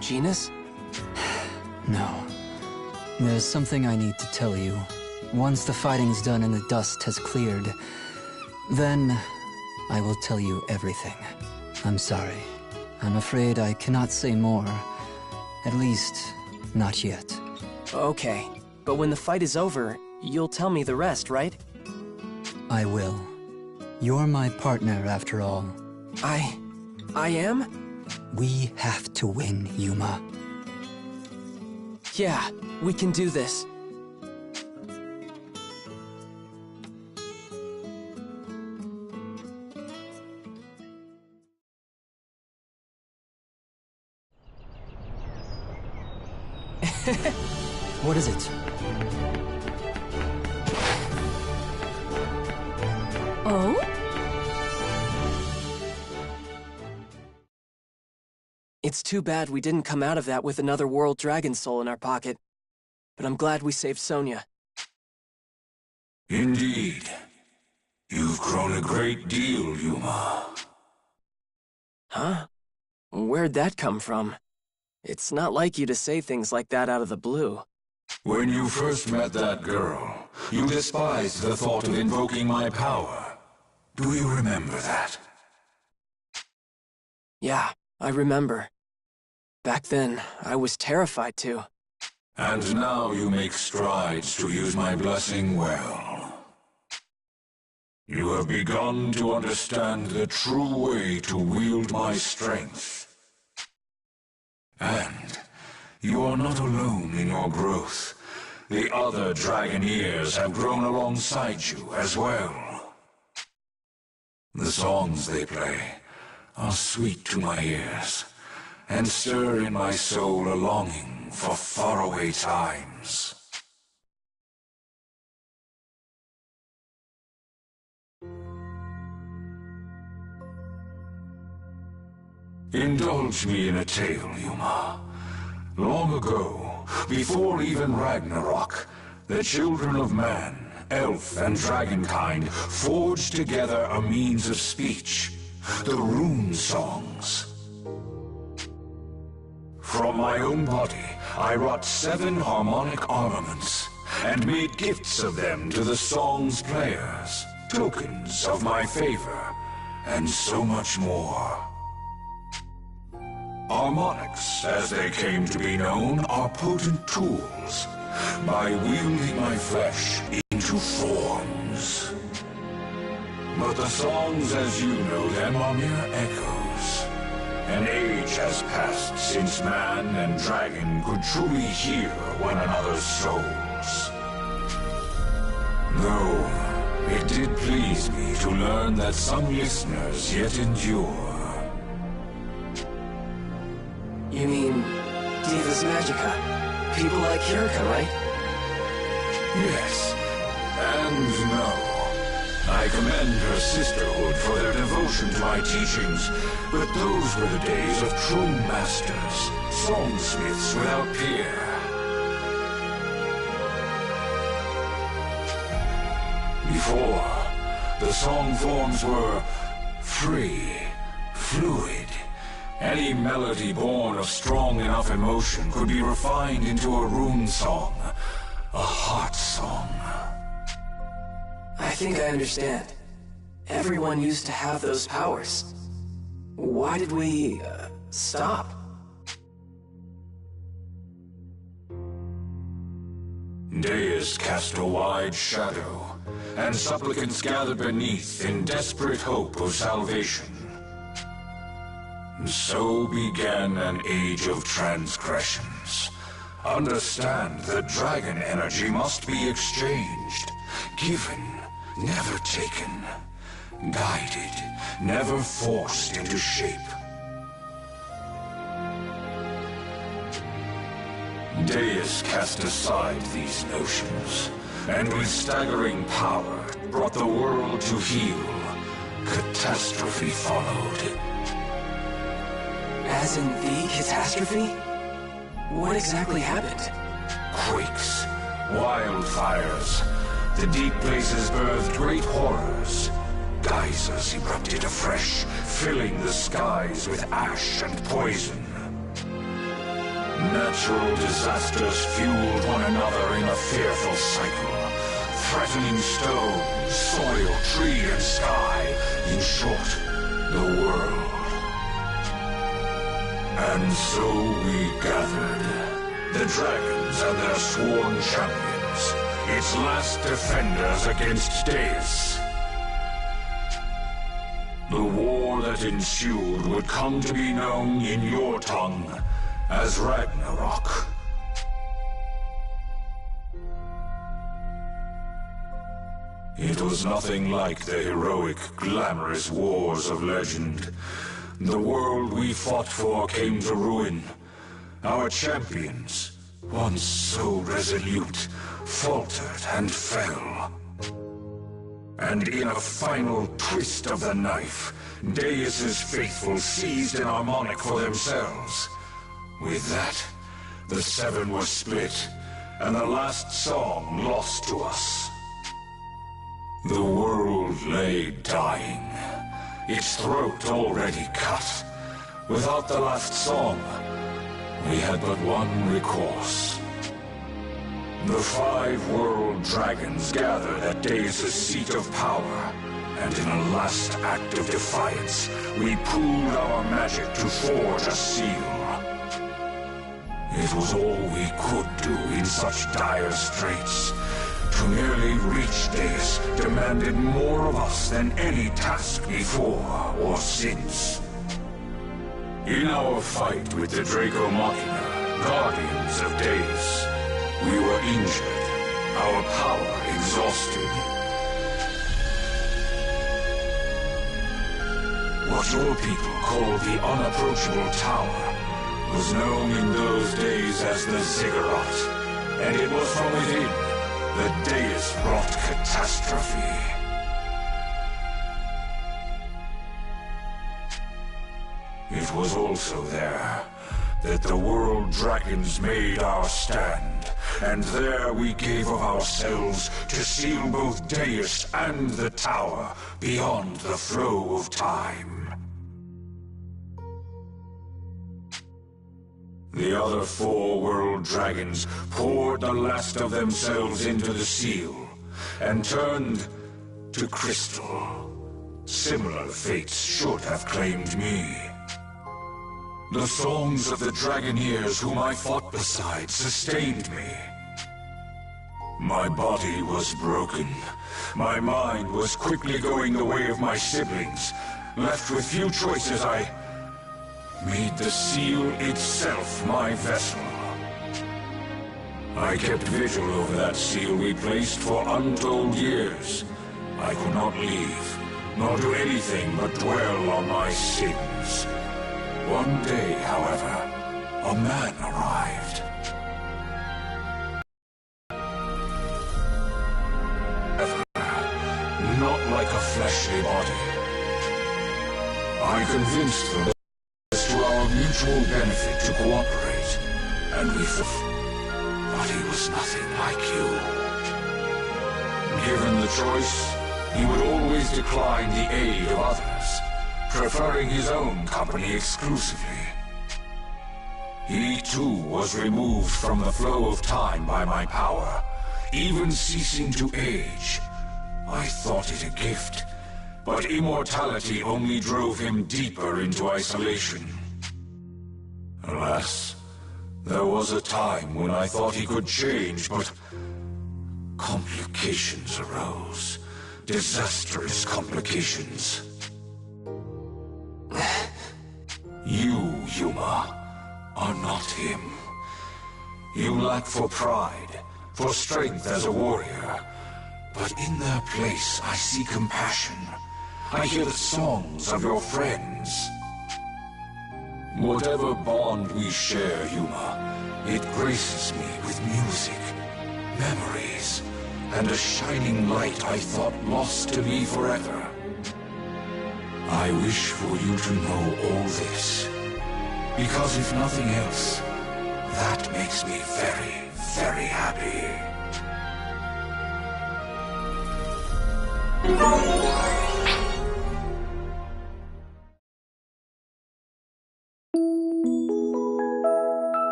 Jinas? No. There's something I need to tell you. Once the fighting's done and the dust has cleared, then I will tell you everything. I'm sorry. I'm afraid I cannot say more. At least, not yet. Okay. But when the fight is over, you'll tell me the rest, right? I will. You're my partner, after all. I am? We have to win, Yuma. Yeah, we can do this. What is it? Oh? It's too bad we didn't come out of that with another World Dragon Soul in our pocket. But I'm glad we saved Sonia. Indeed. You've grown a great deal, Yuma. Huh? Where'd that come from? It's not like you to say things like that out of the blue. When you first met that girl, you despised the thought of invoking my power. Do you remember that? Yeah, I remember. Back then, I was terrified too. And now you make strides to use my blessing well. You have begun to understand the true way to wield my strength. And you are not alone in your growth. The other Dragoneers have grown alongside you as well. The songs they play are sweet to my ears, and stir in my soul a longing for faraway times. Indulge me in a tale, Yuma. Long ago, before even Ragnarok, the children of man, elf and dragonkind, forged together a means of speech, the rune songs. From my own body, I wrought 7 harmonic armaments, and made gifts of them to the song's players, tokens of my favor, and so much more. Harmonics, as they came to be known, are potent tools. By wielding my flesh into forms. But the songs as you know them are mere echoes. An age has passed since man and dragon could truly hear one another's souls. Though, it did please me to learn that some listeners yet endure. You mean Divas Magica? People like Kirika, right? Yes, and no. I commend her sisterhood for their devotion to my teachings, but those were the days of true masters, songsmiths without peer. Before, the song forms were free, fluid. Any melody born of strong enough emotion could be refined into a rune song, a heart song. I think I understand. Everyone used to have those powers. Why did we, stop? Deus cast a wide shadow, and supplicants gathered beneath in desperate hope of salvation. So began an age of transgressions. Understand that dragon energy must be exchanged, given, never taken, guided, never forced into shape. Deus cast aside these notions, and with staggering power brought the world to heel. Catastrophe followed. As in the catastrophe? What exactly happened? Quakes, wildfires. The deep places birthed great horrors. Geysers erupted afresh, filling the skies with ash and poison. Natural disasters fueled one another in a fearful cycle, threatening stone, soil, tree, and sky. In short, the world. And so we gathered, the dragons and their sworn champions, its last defenders against Deus. The war that ensued would come to be known in your tongue as Ragnarok. It was nothing like the heroic, glamorous wars of legend. The world we fought for came to ruin. Our champions, once so resolute, faltered and fell. And in a final twist of the knife, Deus's faithful seized an harmonic for themselves. With that, the seven were split, and the last song lost to us. The world lay dying, its throat already cut. Without the last song, we had but one recourse. The 5 world dragons gathered at Deus's seat of power, and in a last act of defiance, we pooled our magic to forge a seal. It was all we could do in such dire straits. To merely reach Deus demanded more of us than any task before or since. In our fight with the Draco Machina, guardians of Deus, we were injured, our power exhausted. What your people call the unapproachable tower was known in those days as the Ziggurat, and it was from within that Deus wrought catastrophe. It was also there that the world dragons made our stand, and there we gave of ourselves to seal both Deus and the tower beyond the flow of time. The other 4 world dragons poured the last of themselves into the seal, and turned to crystal. Similar fates should have claimed me. The songs of the Dragoneers whom I fought beside sustained me. My body was broken. My mind was quickly going the way of my siblings. Left with few choices, I made the seal itself my vessel. I kept vigil over that seal we placed for untold years. I could not leave, nor do anything but dwell on my sins. One day, however, a man arrived. Not like a fleshly body. I convinced them to our mutual benefit to cooperate, and we fought. But he was nothing like you. Given the choice, he would always decline the aid of others, preferring his own company exclusively. He too was removed from the flow of time by my power, even ceasing to age. I thought it a gift, but immortality only drove him deeper into isolation. Alas, there was a time when I thought he could change, but complications arose. Disastrous complications. You, Yuma, are not him. You lack for pride, for strength as a warrior. But in their place, I see compassion. I hear the songs of your friends. Whatever bond we share, Yuma, it graces me with music, memories, and a shining light I thought lost to me forever. I wish for you to know all this, because if nothing else, that makes me very, very happy.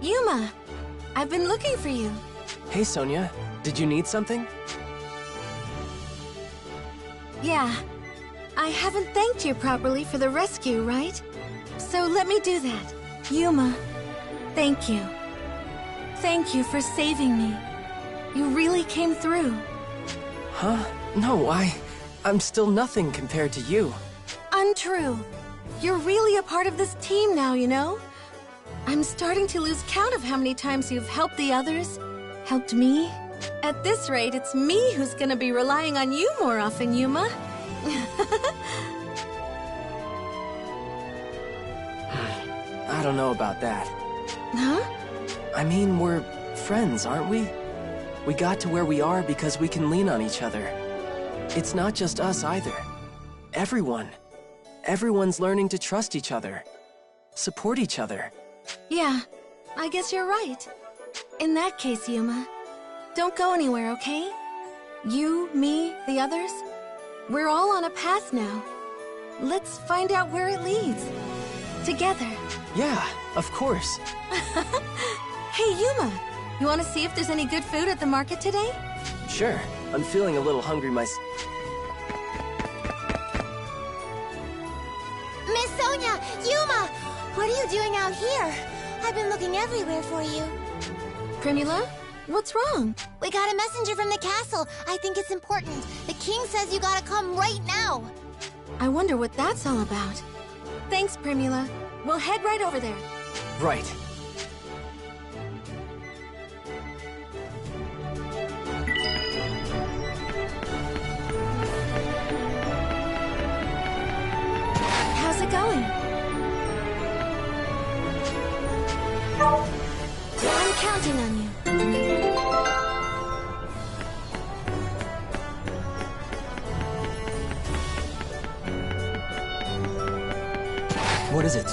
Yuma, I've been looking for you. Hey, Sonia. Did you need something? Yeah. I haven't thanked you properly for the rescue, right? So let me do that. Yuma, thank you. Thank you for saving me. You really came through. Huh? No, I'm still nothing compared to you. Untrue. You're really a part of this team now, you know? I'm starting to lose count of how many times you've helped the others, helped me. At this rate, it's me who's gonna be relying on you more often, Yuma. I don't know about that. Huh? I mean, we're friends, aren't we? We got to where we are because we can lean on each other. It's not just us either. Everyone. Everyone's learning to trust each other. Support each other. Yeah, I guess you're right. In that case, Yuma, don't go anywhere, okay? You, me, the others, we're all on a path now. Let's find out where it leads. Together. Yeah, of course. Hey, Yuma, you want to see if there's any good food at the market today? Sure. I'm feeling a little hungry myself. Miss Sonia! Yuma! What are you doing out here? I've been looking everywhere for you. Primula, what's wrong? We got a messenger from the castle. I think it's important. The king says you gotta come right now. I wonder what that's all about. Thanks, Primula. We'll head right over there. Right. How's it going? I'm counting on you. What is it?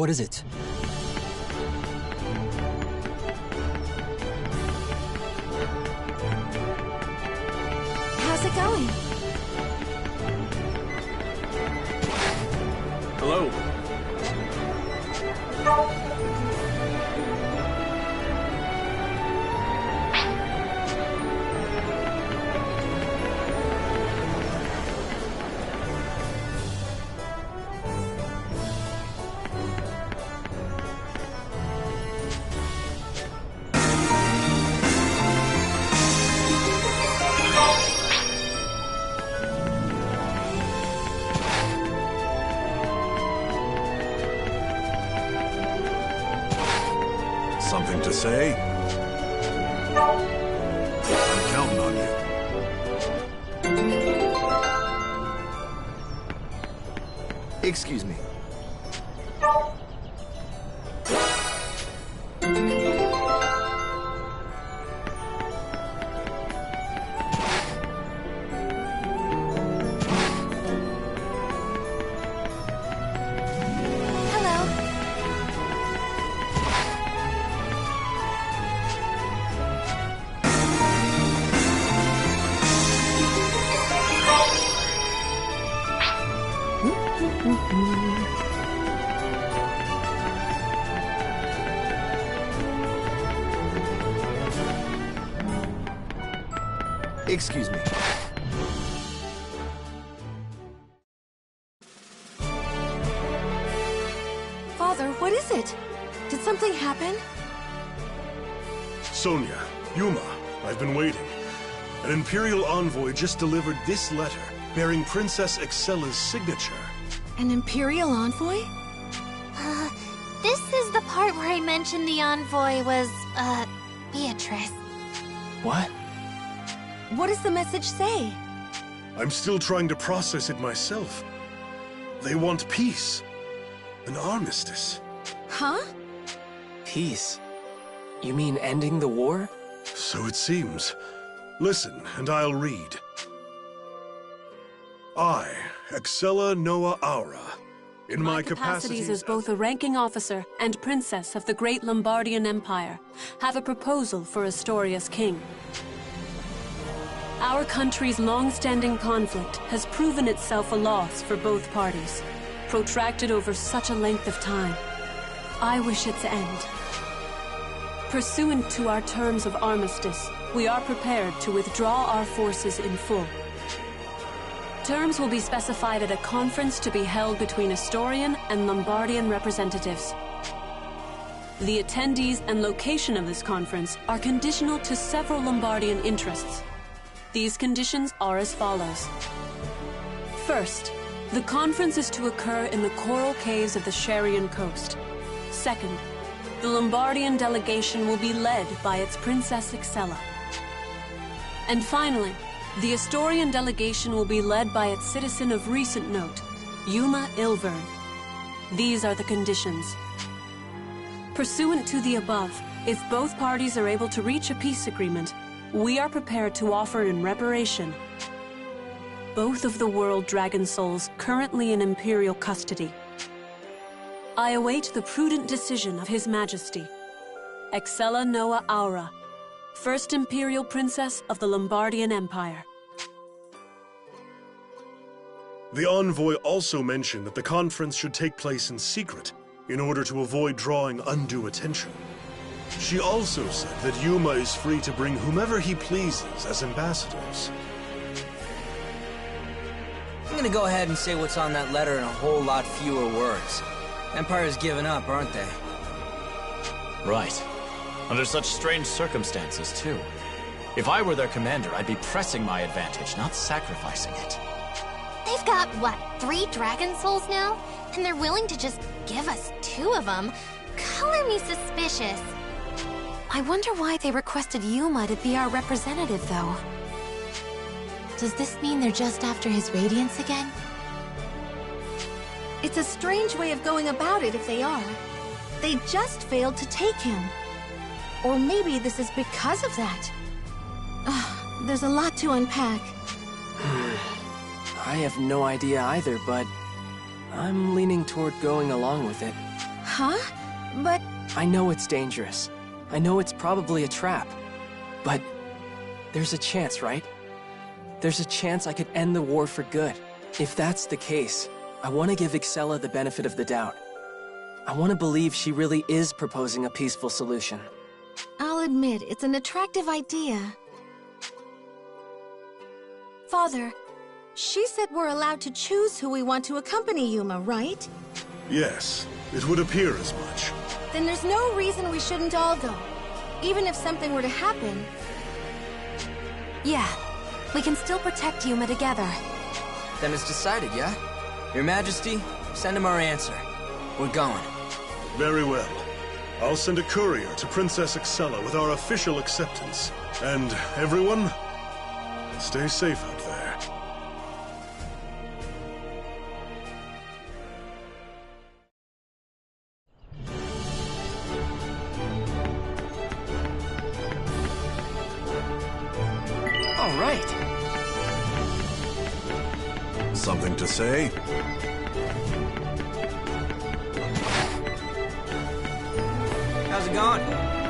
What is it? How's it going? Hello. Something to say? I'm counting on you. Excuse me. Excuse me. Father, what is it? Did something happen? Sonia, Yuma, I've been waiting. An Imperial envoy just delivered this letter, bearing Princess Excella's signature. An Imperial envoy? This is the part where I mentioned the envoy was, Beatrice. What? What does the message say? I'm still trying to process it myself. They want peace. An armistice. Huh? Peace? You mean ending the war? So it seems. Listen, and I'll read. I, Excella Noah Aura, in my capacities as both a ranking officer and princess of the great Lombardian Empire, have a proposal for Astoria's king. Our country's long-standing conflict has proven itself a loss for both parties, protracted over such a length of time. I wish its end. Pursuant to our terms of armistice, we are prepared to withdraw our forces in full. Terms will be specified at a conference to be held between Astorian and Lombardian representatives. The attendees and location of this conference are conditional to several Lombardian interests. These conditions are as follows. First, the conference is to occur in the coral caves of the Sharian coast. Second, the Lombardian delegation will be led by its Princess Excella. And finally, the Astorian delegation will be led by its citizen of recent note, Yuma Ilvern. These are the conditions. Pursuant to the above, if both parties are able to reach a peace agreement, we are prepared to offer in reparation both of the world dragon souls currently in Imperial custody. I await the prudent decision of His Majesty, Excella Noah Aura, First Imperial Princess of the Lombardian Empire. The envoy also mentioned that the conference should take place in secret, in order to avoid drawing undue attention. She also said that Yuma is free to bring whomever he pleases as ambassadors. I'm gonna go ahead and say what's on that letter in a whole lot fewer words. Empire's given up, aren't they? Right. Under such strange circumstances, too. If I were their commander, I'd be pressing my advantage, not sacrificing it. They've got, what, 3 dragon souls now? And they're willing to just give us 2 of them? Color me suspicious. I wonder why they requested Yuma to be our representative, though. Does this mean they're just after his radiance again? It's a strange way of going about it if they are. They just failed to take him. Or maybe this is because of that. There's a lot to unpack. I have no idea either, but I'm leaning toward going along with it. Huh? But... I know it's dangerous. I know it's probably a trap. But there's a chance, right? There's a chance I could end the war for good. If that's the case, I want to give Excella the benefit of the doubt. I want to believe she really is proposing a peaceful solution. I'll admit, it's an attractive idea. Father, she said we're allowed to choose who we want to accompany Yuma, right? Yes, it would appear as much. Then there's no reason we shouldn't all go. Even if something were to happen. Yeah, we can still protect Yuma together. Then it's decided, yeah? Your Majesty, send him our answer. We're going. Very well. I'll send a courier to Princess Excella with our official acceptance. And everyone, stay safe out there. All right. Something to say? How's it going?